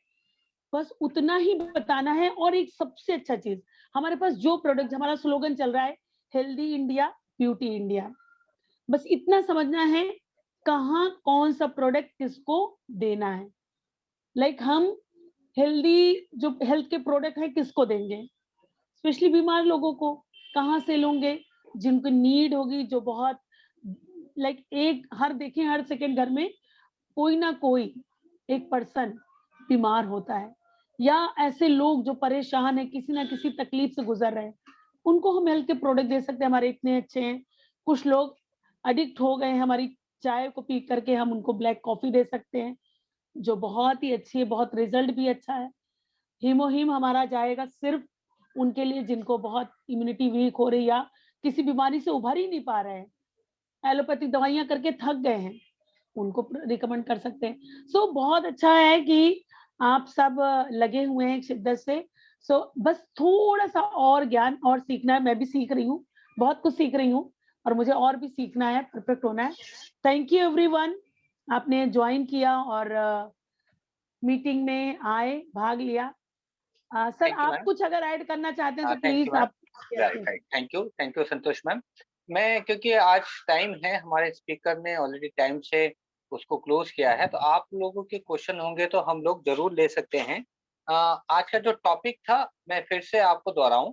बस उतना ही बताना है। और एक सबसे अच्छा चीज, हमारे पास जो प्रोडक्ट, हमारा स्लोगन चल रहा है हेल्दी इंडिया ब्यूटी इंडिया, बस इतना समझना है कहाँ कौन सा प्रोडक्ट किसको देना है। लाइक हम हेल्दी जो हेल्थ के प्रोडक्ट है किसको देंगे, स्पेशली बीमार लोगों को कहाँ से लोगे, जिनको नीड होगी, जो बहुत लाइक एक हर देखें हर सेकंड घर में कोई ना कोई एक पर्सन बीमार होता है, या ऐसे लोग जो परेशान है, किसी ना किसी तकलीफ से गुजर रहे हैं, उनको हम हेल्थ के प्रोडक्ट दे सकते हैं। हमारे इतने अच्छे हैं, कुछ लोग एडिक्ट हो गए हैं हमारी चाय को पी करके, हम उनको ब्लैक कॉफी दे सकते हैं जो बहुत ही अच्छी है, बहुत रिजल्ट भी अच्छा है। हीमोहीम हमारा जाएगा सिर्फ उनके लिए जिनको बहुत इम्यूनिटी वीक हो रही, या किसी बीमारी से उभर ही नहीं पा रहे हैं, एलोपैथिक दवाइयां करके थक गए हैं, उनको रिकमेंड कर सकते हैं। सो बहुत अच्छा है कि आप सब लगे हुए हैं शिद्दत से। सो बस थोड़ा सा और ज्ञान और सीखना है, मैं भी सीख रही हूँ, बहुत कुछ सीख रही हूँ, और मुझे और भी सीखना है, परफेक्ट होना है। थैंक यू एवरीवन, आपने ज्वाइन किया और मीटिंग में आए, भाग लिया। सर थैंक यू आप मैम। कुछ अगर ऐड करना चाहते हैं तो थैंक यू प्लीज मैम। आप। Right, thank you Santosh ma'am. मैं, क्योंकि आज टाइम है, हमारे स्पीकर ने ऑलरेडी टाइम से उसको क्लोज किया है, तो आप लोगों के क्वेश्चन होंगे तो हम लोग जरूर ले सकते हैं। आज का जो टॉपिक था मैं फिर से आपको दोहराऊं,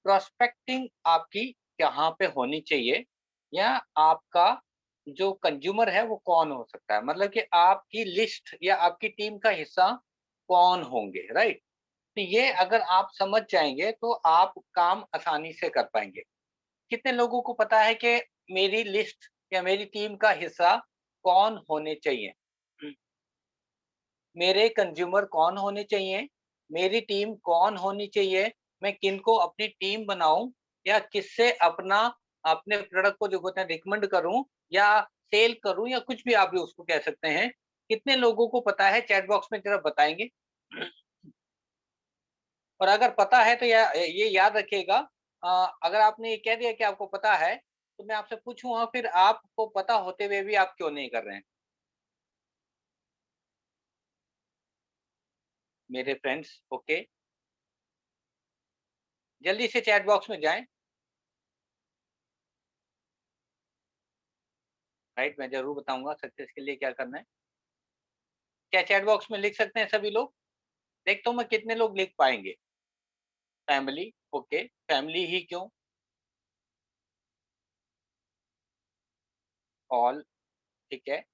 प्रोस्पेक्टिंग आपकी कहाँ पे होनी चाहिए, या आपका जो कंज्यूमर है वो कौन हो सकता है, मतलब कि आपकी लिस्ट या आपकी टीम का हिस्सा कौन होंगे, राइट। तो ये अगर आप समझ जाएंगे तो आप काम आसानी से कर पाएंगे। कितने लोगों को पता है कि मेरी लिस्ट या मेरी टीम का हिस्सा कौन होने चाहिए, मेरे कंज्यूमर कौन होने चाहिए, मेरी टीम कौन होनी चाहिए, मैं किनको अपनी टीम बनाऊं, या किससे अपना अपने प्रोडक्ट को जो होता है रिकमेंड करूं, या सेल करूं, या कुछ भी आप भी उसको कह सकते हैं। कितने लोगों को पता है, चैट बॉक्स में जरा बताएंगे। और अगर पता है तो ये याद रखिएगा, अगर आपने ये कह दिया कि आपको पता है, तो मैं आपसे पूछूंगा फिर आपको पता होते हुए भी आप क्यों नहीं कर रहे हैं, मेरे फ्रेंड्स। ओके, जल्दी से चैट बॉक्स में जाएं। राइट, मैं जरूर बताऊंगा सक्सेस के लिए क्या करना है। क्या चैट बॉक्स में लिख सकते हैं सभी लोग? देखता हूं मैं कितने लोग लिख पाएंगे। फैमिली, ओके, फैमिली ही क्यों, ऑल, ठीक है,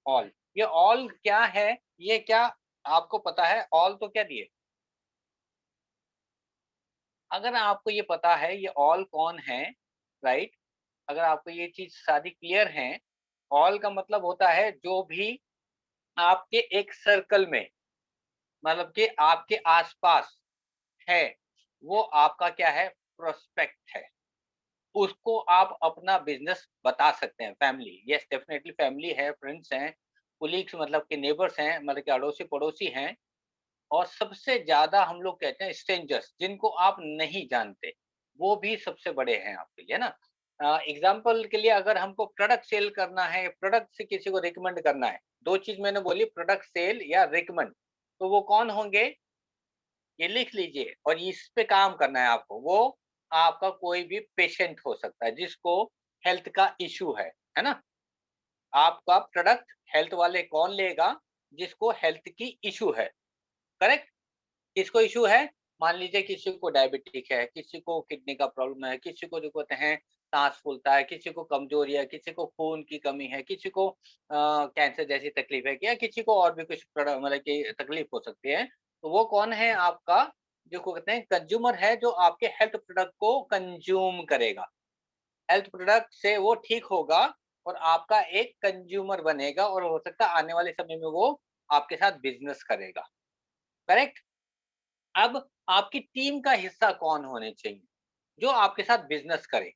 ऑल। ये ऑल क्या है, ये क्या आपको पता है? ऑल तो क्या दिए? अगर आपको ये पता है ये ऑल कौन है, राइट, अगर आपको ये चीज सारी क्लियर है, ऑल का मतलब होता है जो भी आपके एक सर्कल में, मतलब कि आपके आसपास है, वो आपका क्या है, प्रोस्पेक्ट है। उसको आप अपना बिजनेस बता सकते हैं। फैमिली, यस डेफिनेटली फैमिली है, फ्रेंड्स हैं, कुलीग्स मतलब कि नेबर्स हैं, मतलब कि अड़ोसी पड़ोसी हैं, और सबसे ज्यादा हम लोग कहते हैं स्ट्रेंजर्स, जिनको आप नहीं जानते, वो भी सबसे बड़े हैं आपके लिए, ना। एग्जाम्पल के लिए अगर हमको प्रोडक्ट सेल करना है, प्रोडक्ट से किसी को रिकमेंड करना है, दो चीज मैंने बोली, प्रोडक्ट सेल या रिकमेंड, तो वो कौन होंगे, ये लिख लीजिए और इस पे काम करना है आपको। वो आपका कोई भी पेशेंट हो सकता है जिसको हेल्थ का इशू है ना। आपका प्रोडक्ट हेल्थ वाले कौन लेगा, जिसको हेल्थ की इशू है, करेक्ट। किसको इशू है, मान लीजिए किसी को डायबिटिक है, किसी को किडनी का प्रॉब्लम है, किसी को जो कहते हैं सांस फूलता है, किसी को कमजोरी है, किसी को खून की कमी है, किसी को कैंसर जैसी तकलीफ है, या किसी को और भी कुछ मतलब की तकलीफ हो सकती है। तो वो कौन है आपका, जो को कहते हैं कंज्यूमर है, जो आपके हेल्थ प्रोडक्ट को कंज्यूम करेगा, हेल्थ प्रोडक्ट से वो ठीक होगा और आपका एक कंज्यूमर बनेगा, और हो सकता है आने वाले समय में वो आपके साथ बिजनेस करेगा, करेक्ट। अब आपकी टीम का हिस्सा कौन होने चाहिए, जो आपके साथ बिजनेस करे।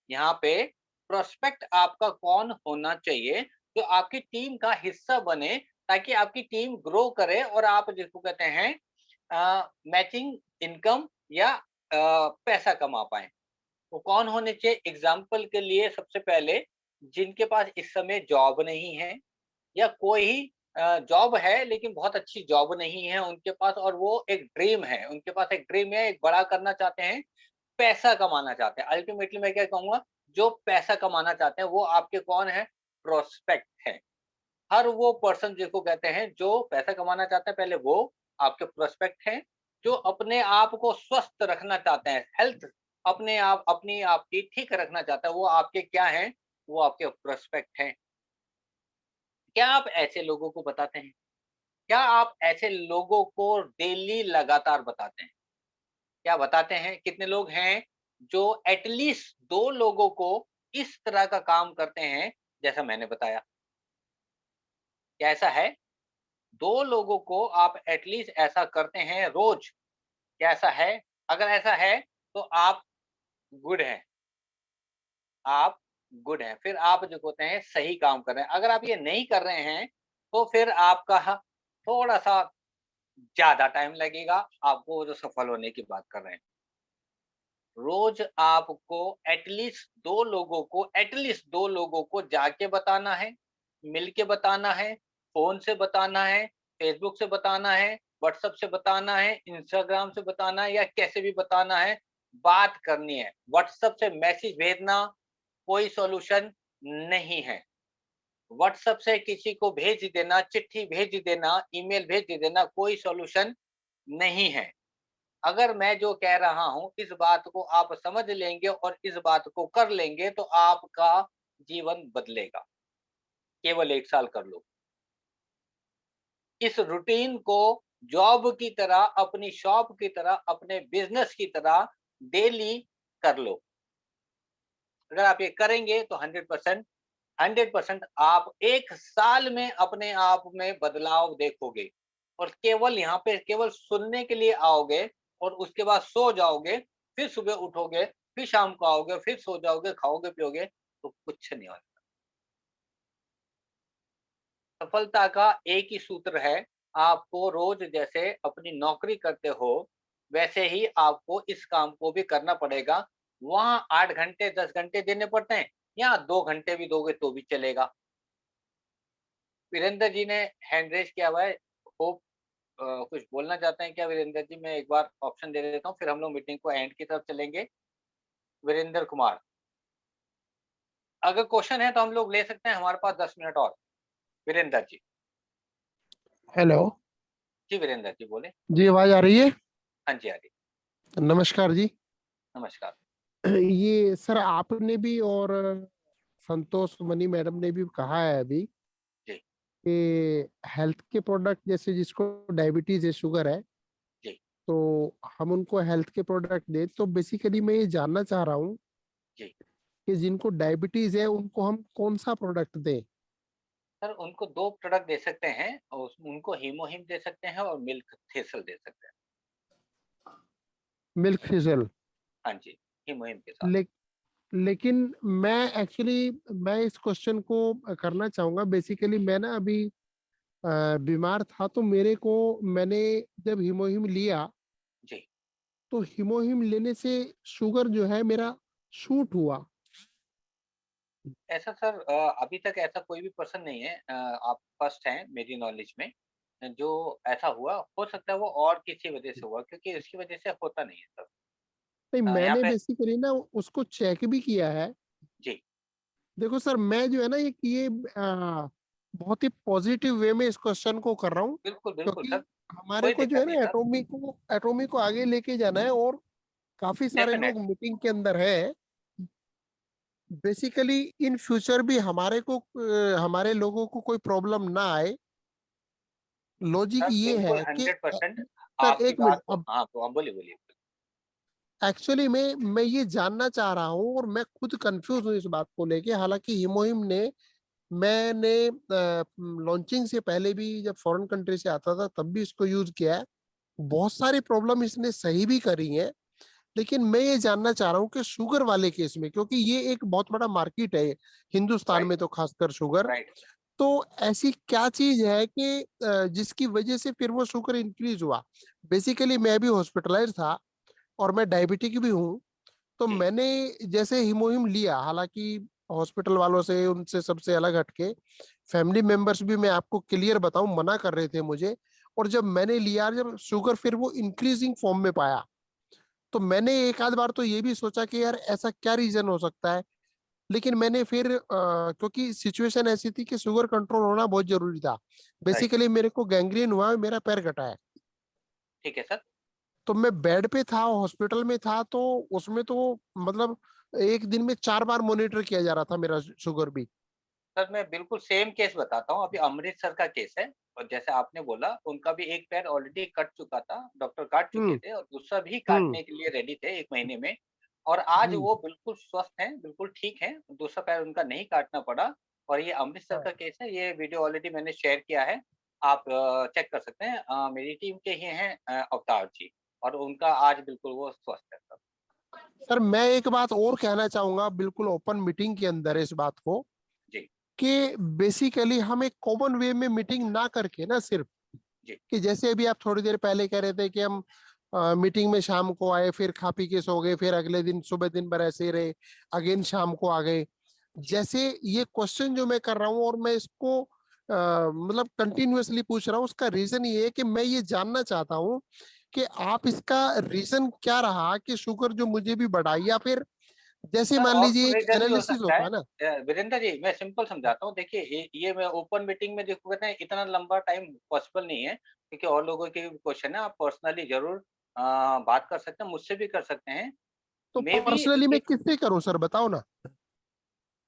यहाँ पे प्रोस्पेक्ट आपका कौन होना चाहिए, जो आपकी टीम का हिस्सा बने, ताकि आपकी टीम ग्रो करे और आप जिसको कहते हैं मैचिंग इनकम या पैसा कमा पाए। वो कौन होने चाहिए? एग्जाम्पल के लिए सबसे पहले जिनके पास इस समय जॉब नहीं है, या कोई जॉब है लेकिन बहुत अच्छी जॉब नहीं है उनके पास, और वो एक ड्रीम है, उनके पास एक ड्रीम है, एक बड़ा करना चाहते हैं, पैसा कमाना चाहते हैं। अल्टीमेटली मैं क्या कहूँगा, जो पैसा कमाना चाहते हैं वो आपके कौन है? प्रोस्पेक्ट है। हर वो पर्सन जिसको कहते हैं जो पैसा कमाना चाहते हैं, पहले वो आपके प्रोस्पेक्ट हैं। जो अपने आप को स्वस्थ रखना चाहते हैं, हेल्थ अपनी आपकी ठीक रखना चाहता है, वो आपके क्या हैं? वो आपके प्रोस्पेक्ट हैं। क्या आप ऐसे लोगों को बताते हैं? क्या आप ऐसे लोगों को डेली लगातार बताते हैं? क्या बताते हैं? कितने लोग हैं जो एटलीस्ट 2 लोगों को इस तरह का काम करते हैं जैसा मैंने बताया? क्या ऐसा है? 2 लोगों को आप एटलीस्ट ऐसा करते हैं रोज? क्या ऐसा है? अगर ऐसा है तो आप गुड हैं, आप गुड हैं। फिर आप जो होते हैं सही काम कर रहे हैं। अगर आप ये नहीं कर रहे हैं तो फिर आपका थोड़ा-सा ज़्यादा टाइम लगेगा, आपको वो जो सफल होने की बात कर रहे हैं। रोज आपको एटलीस्ट 2 लोगों को जाके बताना है, मिल के बताना है, फ़ोन से बताना है, फ़ेसबुक से बताना है, व्हाट्सएप से बताना है, इंस्टाग्राम से बताना है या कैसे भी बताना है, बात करनी है। व्हाट्सएप से मैसेज भेजना कोई सॉल्यूशन नहीं है। व्हाट्सएप से किसी को भेज देना, चिट्ठी भेज देना, ईमेल भेज देना कोई सॉल्यूशन नहीं है। अगर मैं जो कह रहा हूँ इस बात को आप समझ लेंगे और इस बात को कर लेंगे तो आपका जीवन बदलेगा। केवल 1 साल कर लो। इस रूटीन को जॉब की तरह, अपनी शॉप की तरह, अपने बिज़नेस की तरह डेली कर लो। अगर आप ये करेंगे तो 100% आप 1 साल में अपने आप में बदलाव देखोगे और केवल यहाँ पे केवल सुनने के लिए आओगे और उसके बाद सो जाओगे, फिर सुबह उठोगे, फिर शाम को आओगे, फिर सो जाओगे, खाओगे-पियोगे तो कुछ नहीं होगा। सफलता का एक ही सूत्र है, आपको रोज़ जैसे अपनी नौकरी करते हो, वैसे ही आपको इस काम को भी करना पड़ेगा। वहाँ 8 घंटे, 10 घंटे देने पड़ते हैं, यहाँ 2 घंटे भी दोगे तो भी चलेगा। वीरेंद्र जी ने हैंड रेज़ किया हुआ है। होप कुछ बोलना चाहते हैं क्या वीरेंद्र जी? मैं एक बार ऑप्शन दे देता हूँ, फिर हम लोग मीटिंग को एंड की तरफ चलेंगे। वीरेंद्र कुमार, अगर क्वेश्चन है तो हम लोग ले सकते हैं, हमारे पास 10 मिनट और। वीरेंद्र जी। हेलो जी वीरेंद्र जी बोले। जी, आवाज आ रही है? हाँ जी, हाँ जी। नमस्कार जी। नमस्कार। ये सर आपने भी और संतोष मनी मैडम ने भी कहा है अभी जी। कि हेल्थ के प्रोडक्ट जैसे जिसको डायबिटीज है, शुगर है, जी। तो हम उनको हेल्थ के प्रोडक्ट दें। तो बेसिकली मैं ये जानना चाह रहा हूँ जी। कि जिनको डायबिटीज है उनको हम कौन सा प्रोडक्ट दें? सर उनको 2 प्रोडक्ट दे सकते हैं और उनको हीमोहिम दे सकते हैं और मिल्क थेसल दे सकते हैं। Milk fizzle. हाँ जी, हीमोहिम के साथ। ले, लेकिन मैं इस क्वेश्चन को करना चाहूंगा। बेसिकली मैं ना अभी बीमार था, तो मैंने जब हीमोहिम लिया जी। तो हीमोहिम लेने से शुगर जो है मेरा शूट हुआ। ऐसा सर अभी तक ऐसा कोई भी पर्सन नहीं है, आप फर्स्ट हैं मेरी नॉलेज में, जो ऐसा हुआ। हो सकता है वो और किसी वजह से हुआ, क्योंकि इसकी वजह से होता नहीं है सर। नहीं, यहाँ मैंने पे। बेसिकली ना उसको चेक भी किया है। जी। देखो सर, मैं जो है ना ये बहुत ही पॉजिटिव वे में इस क्वेश्चन को कर रहा हूँ, बिल्कुल, बिल्कुल क्योंकि सर, हमारे कोई को जो दिक्कत है नहीं ना सर। एटॉमी को आगे लेके जाना है, और काफी सारे लोग डेफिनेट। मीटिंग के अंदर है। बेसिकली इन फ्यूचर भी हमारे लोगों को कोई प्रॉब्लम ना आए। लॉजिक सर ये बिल्कुल है कि 100% सर आपकी एक मिनट, बात को। अब हाँ, तो आप बोलिए, बोलिए। एक्चुअली मैं ये जानना चाह रहा हूँ, और मैं खुद कंफ्यूज हूँ इस बात को लेके। हालांकि हिमोहिम ने मैंने लॉन्चिंग से पहले भी जब फॉरेन कंट्री से आता था तब भी इसको यूज किया है। बहुत सारी प्रॉब्लम इसने सही भी करी है। लेकिन मैं ये जानना चाह रहा हूँ कि शुगर वाले केस में, क्योंकि ये एक बहुत बड़ा मार्केट है हिंदुस्तान राइट, में, तो खासकर शुगर, राइट। तो ऐसी क्या चीज है कि जिसकी वजह से फिर वो शुगर इंक्रीज हुआ? बेसिकली मैं भी हॉस्पिटलाइज था और मैं डायबिटिक भी हूँ। तो जी। मैंने जैसे हिमोहिम लिया, हालांकि हॉस्पिटल वालों से, उनसे सबसे अलग हटके। फैमिली मेंबर्स भी मैं आपको क्लियर बताऊं मना कर रहे थे मुझे, और जब मैंने लिया, जब शुगर फिर वो इंक्रीजिंग फॉर्म में पाया, तो मैंने एक आध बार तो ये भी सोचा कि यार ऐसा क्या रीजन हो सकता है। लेकिन मैंने फिर क्योंकि सिचुएशन ऐसी थी कि शुगर कंट्रोल होना बहुत जरूरी था। बेसिकली मेरे को गैंग्रीन हुआ, मेरा पैर कटा है। ठीक है सर। तो मैं बेड पे था, हॉस्पिटल में था, तो उसमें तो मतलब एक दिन में 4 बार मॉनिटर किया जा रहा था मेरा शुगर भी। सर मैं बिल्कुल सेम केस बताता हूँ, अभी अमृतसर का केस है, और जैसे आपने बोला उनका भी एक पैर ऑलरेडी कट चुका था, डॉक्टर काट चुके हम्म थे और दूसरा भी हम्म काटने के लिए रेडी थे 1 महीने में, और आज हम्म वो बिल्कुल स्वस्थ हैं, बिल्कुल ठीक हैं, दूसरा पैर उनका नहीं काटना पड़ा। और ये अमृतसर का केस है, ये वीडियो ऑलरेडी मैंने शेयर किया है, आप चेक कर सकते हैं। मेरी टीम के ही हैं अवतार जी, और उनका आज बिल्कुल वो स्वस्थ है सर। सर मैं एक बात और कहना चाहूंगा बिल्कुल ओपन मीटिंग के अंदर इस बात को, जी कि बेसिकली हम एक कॉमन वे में मीटिंग ना करके ना, सिर्फ जी कि जैसे अभी आप थोड़ी देर पहले कह रहे थे कि हम मीटिंग में शाम को आए, फिर खा पी के सो गए, फिर अगले दिन सुबह दिन भर ऐसे ही रहे, अगेन शाम को आ गए। जैसे ये क्वेश्चन जो मैं कर रहा हूँ और मैं इसको मतलब कंटिन्यूअसली पूछ रहा हूँ, उसका रीजन ये है कि मैं ये जानना चाहता हूँ कि आप इसका रीजन क्या रहा कि शुगर जो मुझे भी बढ़ा, या फिर जैसे सर मान और लीजिए एक रीजन भी हो एनालिसिस सकता होता है। है ना। वीरेंद्र जी मैं सिंपल समझाता हूँ, देखिए ये मैं ओपन मीटिंग में देखो कहते हैं इतना लंबा टाइम पॉसिबल नहीं है, क्योंकि और लोगों के भी क्वेश्चन है, आप पर्सनली जरूर बात कर सकते हैं, मुझसे भी कर सकते हैं। तो मे बी पर्सनली मैं किससे करूँ सर, बताओ ना।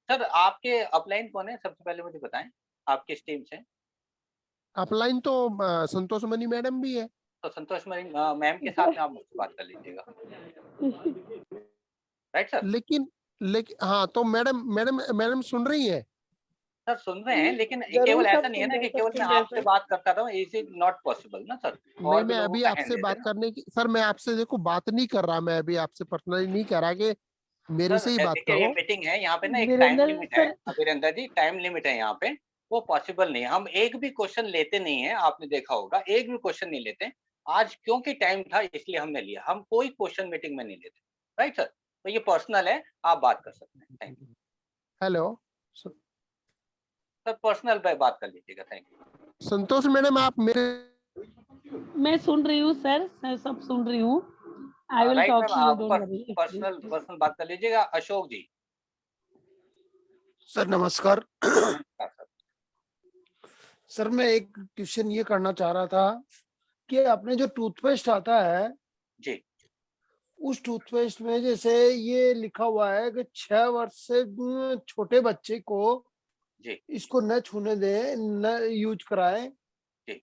सर आपके अपलाइन कौन है, सबसे पहले मुझे बताएं, आप किस टीम से? अपलाइन तो संतोष मनी मैडम भी है। तो संतोष मैम के साथ में आप मुझसे बात कर लीजिएगा, राइट सर? लेकिन लेकिन हाँ, तो मैडम मैडम मैडम सुन रही है। सर सुन रहे हैं, लेकिन जरूर केवल सब ऐसा नहीं है सुन ना रहे कि हैं, सब केवल मैं सुन रहे हैं आपसे सर। बात करता रहूं, इज इज नॉट पॉसिबल ना सर, नहीं, और भी मैं लोगों अभी का हैंड आपसे लेते बात हैं। करने की सर, मैं आपसे देखो बात नहीं कर रहा, मैं अभी आपसे पर्सनली नहीं कह रहा कि मेरे सर से ही बात देखिए ये करो। मीटिंग है, यहाँ पे ना एक टाइम वीरेंद्र लिमिट है, sir, Virendra ji time limit है यहाँ पे, वो पॉसिबल नहीं है, हम एक भी क्वेश्चन लेते नहीं है, आपने देखा होगा एक भी क्वेश्चन नहीं लेते। आज क्योंकि टाइम था इसलिए हमने लिया, हम कोई क्वेश्चन मीटिंग में नहीं लेते, राइट सर? तो ये पर्सनल है, आप बात कर सकते हैं, thank you hello sir, personal पे बात कर लीजिएगा, थैंक यू। संतोष मैडम, आप मेरे मैं सुन रही हूँ सर, मैं सब सुन रही हूँ। I will right talk ma'am, to you, आप डोंट वरी। पर्सनल पर्सनल बात कर लीजिएगा। अशोक जी सर नमस्कार। नमस्कार सर। सर मैं एक क्वेश्चन ये करना चाह रहा था कि अपने जो टूथपेस्ट आता है, जी उस टूथपेस्ट में जैसे ये लिखा हुआ है कि 6 वर्ष से छोटे बच्चे को जी इसको न छूने दें, न यूज कराएं। जी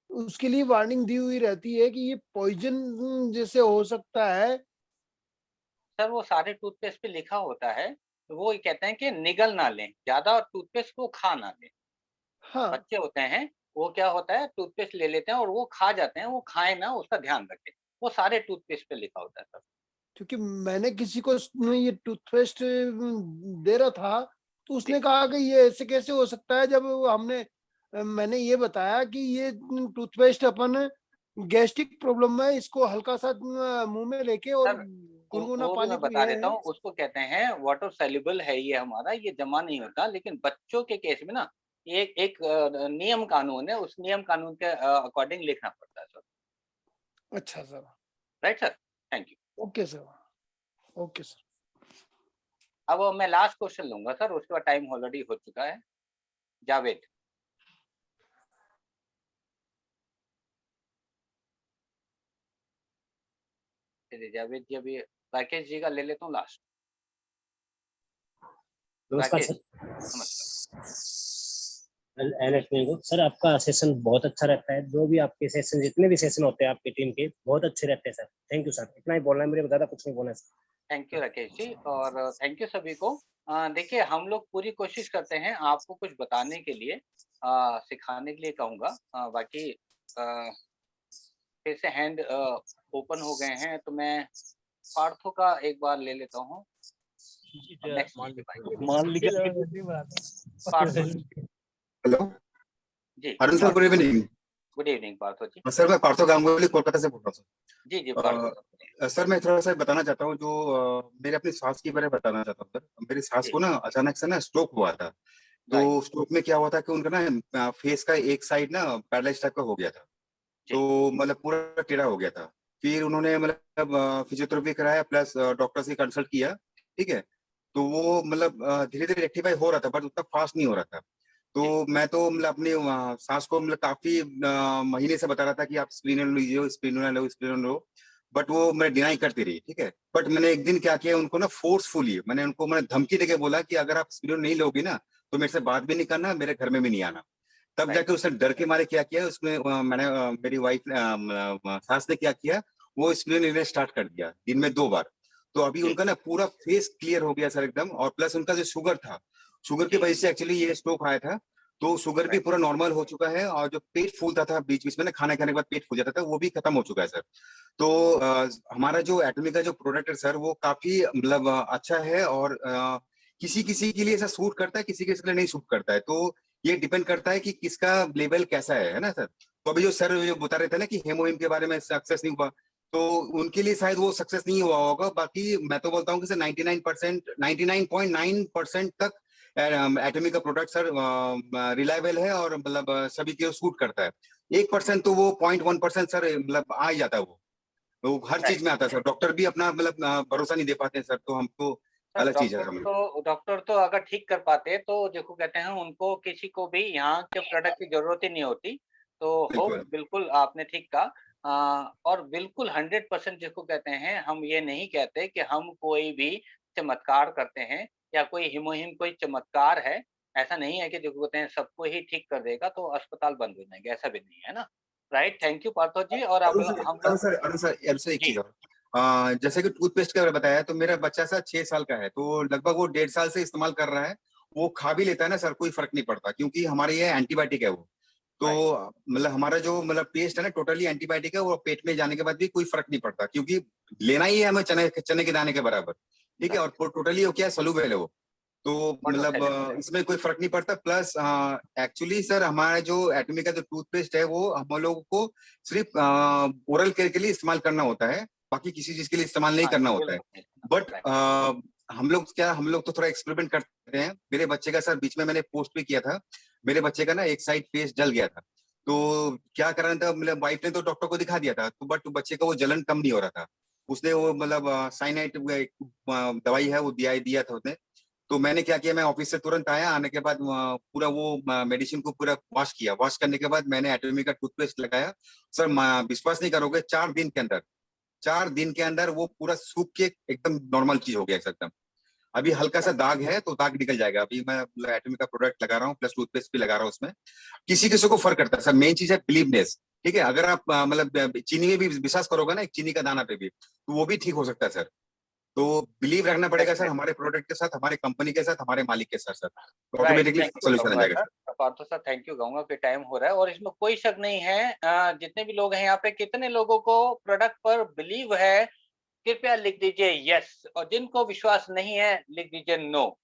उसके लिए वार्निंग दी हुई रहती है कि ये पॉइजन जैसे हो सकता है। सर वो सारे टूथपेस्ट पे लिखा होता है, तो वो ये कहते हैं कि निगल ना लें, ज्यादा टूथपेस्ट को खा ना लें। हाँ, बच्चे होते हैं, वो क्या होता है टूथपेस्ट ले लेते हैं और वो खा जाते हैं, वो खाए ना उसका ध्यान रखें, वो सारे टूथपेस्ट पे लिखा होता है सर। क्योंकि मैंने किसी को ये टूथपेस्ट दे रहा था, तो जी उसने कहा कि ये ऐसे कैसे हो सकता है, जब मैंने ये बताया कि ये टूथपेस्ट अपन गैस्ट्रिक प्रॉब्लम में इसको हल्का सा मुंह में लेके और सर गुनगुना वो भी पानी मैं बता देता पिए। हूँ, उसको कहते हैं वाटर सेल्युबल है ये हमारा, ये जमा नहीं होता, लेकिन बच्चों के केस में ना ये एक नियम कानून है, उस नियम कानून के अकॉर्डिंग लिखना पड़ता है सर, अच्छा sir, right sir? Thank you. Okay sir, okay sir. अब मैं लास्ट क्वेश्चन लूंगा सर, उसके बाद टाइम ऑलरेडी हो चुका है। जावेद चलिए, जावेद जी अभी राकेश जी का ले लेता हूँ लास्ट। नमस्कार राकेश सर। नमस्कार। सर आपका सेशन बहुत अच्छा रहता है, जो भी आपके सेशन, जितने भी सेशन होते हैं आपकी टीम के, बहुत अच्छे रहते हैं सर। थैंक यू सर, इतना ही बोलना है, मेरे ज्यादा कुछ नहीं बोलना है sir. Thank you Rakesh ji, और थैंक यू सभी को। देखिए हम लोग पूरी कोशिश करते हैं आपको कुछ बताने के लिए, सिखाने के लिए कहूँगा। बाकी फिर से हैंड ओपन हो गए हैं, तो मैं पार्थो का एक बार ले लेता हूँ। नेक्स्ट पार्थो हेलो जी Arun sir, good evening. Good evening Partho ji. Sir मैं पार्थो गांगुली कोलकाता से बोल रहा हूँ जी जी पार्थो सर। सर मैं थोड़ा सा बताना चाहता हूँ जो मेरे अपनी सास के बारे में बताना चाहता हूँ सर। मेरी सास जी। को ना अचानक से ना स्ट्रोक हुआ था। तो राइट स्ट्रोक में क्या हुआ था कि उनका ना फेस का एक साइड ना पैरालाइज टाइप का हो गया था। जी। तो मतलब पूरा टेढ़ा हो गया था। फिर उन्होंने मतलब फिजियोथेरेपी कराया प्लस डॉक्टर से कंसल्ट किया। ठीक है। तो वो मतलब धीरे धीरे रेक्टिफाई हो रहा था बट उतना फास्ट नहीं हो रहा था। जी। तो मैं तो मतलब अपनी सास को मतलब काफी महीने से बता रहा था कि आप स्प्रिनोल लीजिए, स्प्रिनोल लो, स्प्रिनोल लो। बट वो मैं डिनाई करती रही। ठीक है। बट मैंने एक दिन क्या किया, उनको ना फोर्सफुली मैंने धमकी देके बोला कि अगर आप स्प्रिनोल नहीं लोगी ना तो मेरे से बात भी नहीं करना, मेरे घर में भी नहीं आना। तब राइट जाके उसने डर के मारे क्या किया, उसमें मैंने मेरी वाइफ सास ने क्या किया, वो स्प्रिन लेने स्टार्ट कर दिया दिन में 2 बार। तो अभी जी। उनका ना पूरा फेस क्लियर हो गया सर एकदम। और प्लस उनका जो शुगर था, शुगर की जी। वजह से एक्चुअली ये स्ट्रोक आया था। तो शुगर भी राइट पूरा नॉर्मल हो चुका है और जो पेट फूलता था बीच बीच में ना खाना खाने के बाद पेट फूल जाता था, वो भी खत्म हो चुका है सर। तो हमारा जो एटॉमिक का जो प्रोडक्ट है सर वो काफी मतलब अच्छा है। और किसी किसी के लिए ऐसा सूट करता है, किसी किसी के लिए नहीं सूट करता है। तो ये डिपेंड करता है कि किसका लेवल कैसा है ना सर। तो अभी जो सर जो बता रहे थे ना कि हेमोहिम के बारे में सक्सेस नहीं हुआ, तो उनके लिए शायद वो सक्सेस नहीं हुआ होगा। बाकी मैं तो बोलता हूँ कि सर 99%, 99.9% तक एटॉमिक का प्रोडक्ट सर रिलायबल है और मतलब सभी के सूट करता है। 1% तो वो 0.1% सर मतलब आ ही जाता है। वो हर चीज राइट में आता है सर। डॉक्टर भी अपना मतलब भरोसा नहीं दे पाते हैं सर। तो हमको सर अलग चीज है सर। डॉक्टर तो अगर ठीक कर पाते तो देखो कहते हैं उनको किसी को भी यहाँ के प्रोडक्ट की जरूरत ही नहीं होती। तो होप बिल्कुल बिल्कुल आपने ठीक कहा। और बिल्कुल 100% जिसको कहते हैं, हम ये नहीं कहते कि हम कोई भी चमत्कार करते हैं या कोई हिमोहिम कोई चमत्कार है। ऐसा नहीं है कि जो कहते हैं सबको ही ठीक कर देगा तो अस्पताल बंद हो जाएंगे, ऐसा भी नहीं है ना। राइट, थैंक यू पार्थो जी। और अब हम लोग अरुण सर एक जी चीज और। जैसे कि टूथपेस्ट का बताया, तो मेरा बच्चा सर 6 साल का है, तो लगभग वो 1.5 साल से इस्तेमाल कर रहा है। वो खा भी लेता है ना सर, कोई फर्क नहीं पड़ता क्योंकि हमारे ये एंटीबायोटिक है वो। तो राइट मतलब हमारा जो मतलब पेस्ट है ना टोटली एंटीबायोटिक है। वो पेट में जाने के बाद भी कोई फर्क नहीं पड़ता क्योंकि लेना ही है हमें चने चने के दाने के बराबर। ठीक है। राइट और टोटली वो क्या है, सॉल्युबल है वो। तो मतलब मोनोसेल्युलर है। इसमें कोई फर्क नहीं पड़ता। प्लस एक्चुअली सर हमारा जो एटॉमिक का जो टूथपेस्ट है वो हम लोगों को सिर्फ ओरल केयर के लिए इस्तेमाल करना होता है, बाकी किसी चीज के लिए इस्तेमाल नहीं हाँ जी करना होता है। बिल्कुल बट राइट हम लोग तो थोड़ा एक्सपेरिमेंट करते हैं। मेरे बच्चे का सर बीच में मैंने पोस्ट भी किया था। मेरे बच्चे का ना एक साइड फेस जल गया था। तो क्या करना था, मतलब वाइफ ने तो डॉक्टर को दिखा दिया था, तो बट बच्चे का वो जलन कम नहीं हो रहा था। उसने वो मतलब साइनाइड दवाई है वो दिया था उसने। तो मैंने क्या किया, मैं ऑफिस से तुरंत आया, आने के बाद पूरा वो मेडिसिन को पूरा वॉश किया। वॉश करने के बाद मैंने एटॉमिक का टूथपेस्ट लगाया। सर विश्वास नहीं करोगे, 4 दिन के अंदर वो पूरा सूख के एकदम नॉर्मल चीज हो गया एकदम। अभी हल्का सा दाग है तो दाग निकल जाएगा। अभी मैं एटॉमिक का प्रोडक्ट लगा रहा हूँ प्लस टूथपेस्ट भी लगा रहा हूँ उसमें। किसी किसी को फर्क करता है सर। मेन चीज है बिलीवनेस। ठीक है। अगर आप मतलब चीनी में भी विश्वास करोगे ना, एक चीनी का दाना पे भी, तो वो भी ठीक हो सकता है सर। तो बिलीव रखना पड़ेगा सर हमारे प्रोडक्ट के साथ, हमारे कंपनी के साथ, हमारे मालिक के साथ सर। तो right. Automatically thank you solution आ कहूंगा जाएगा sir, Partho sir thank you कहूंगा कि टाइम हो रहा है और इसमें कोई शक नहीं है। जितने भी लोग हैं यहाँ पे, कितने लोगों को प्रोडक्ट पर बिलीव है, कृपया लिख दीजिए यस, और जिनको विश्वास नहीं है लिख दीजिए नो।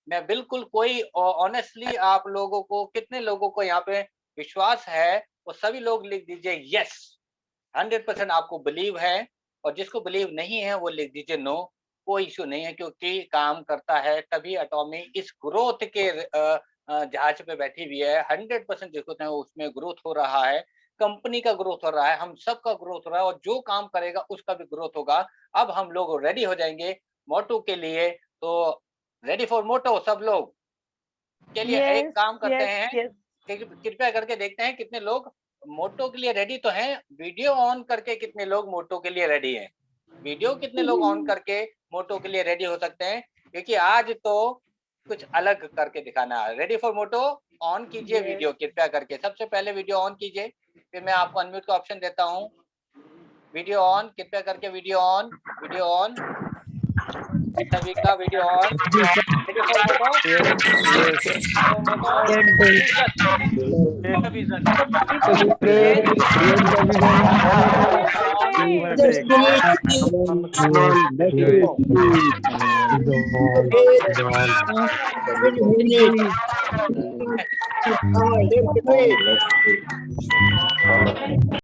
मैं बिल्कुल कोई ऑनेस्टली आप लोगों को, कितने लोगों को यहाँ पे विश्वास है वो सभी लोग लिख दीजिए यस। 100% आपको बिलीव है, और जिसको बिलीव नहीं है वो लिख दीजिए नो। कोई इश्यू नहीं है क्योंकि काम करता है, तभी एटॉमी इस ग्रोथ के जहाज पे बैठी हुई है। 100% जिसको है उसमें ग्रोथ हो रहा है, कंपनी का ग्रोथ हो रहा है, हम सब का ग्रोथ हो रहा है, और जो काम करेगा उसका भी ग्रोथ होगा। अब हम लोग रेडी हो जाएंगे मोटो के लिए। तो रेडी फॉर मोटो सब लोग। चलिए एक यस काम करते यस हैं, यस कृपया करके देखते हैं कितने लोग मोटो के लिए रेडी तो हैं। वीडियो ऑन करके कितने लोग मोटो के लिए रेडी हैं, वीडियो कितने लोग ऑन करके मोटो के लिए रेडी हो सकते हैं, क्योंकि आज तो कुछ अलग करके दिखाना है। रेडी फॉर मोटो ऑन कीजिए वीडियो कृपया करके, सबसे पहले वीडियो ऑन कीजिए, फिर मैं आपको अनम्यूट का ऑप्शन देता हूँ। वीडियो ऑन कृपया करके, वीडियो ऑन, वीडियो ऑन, सभी का video on. Ready for motto,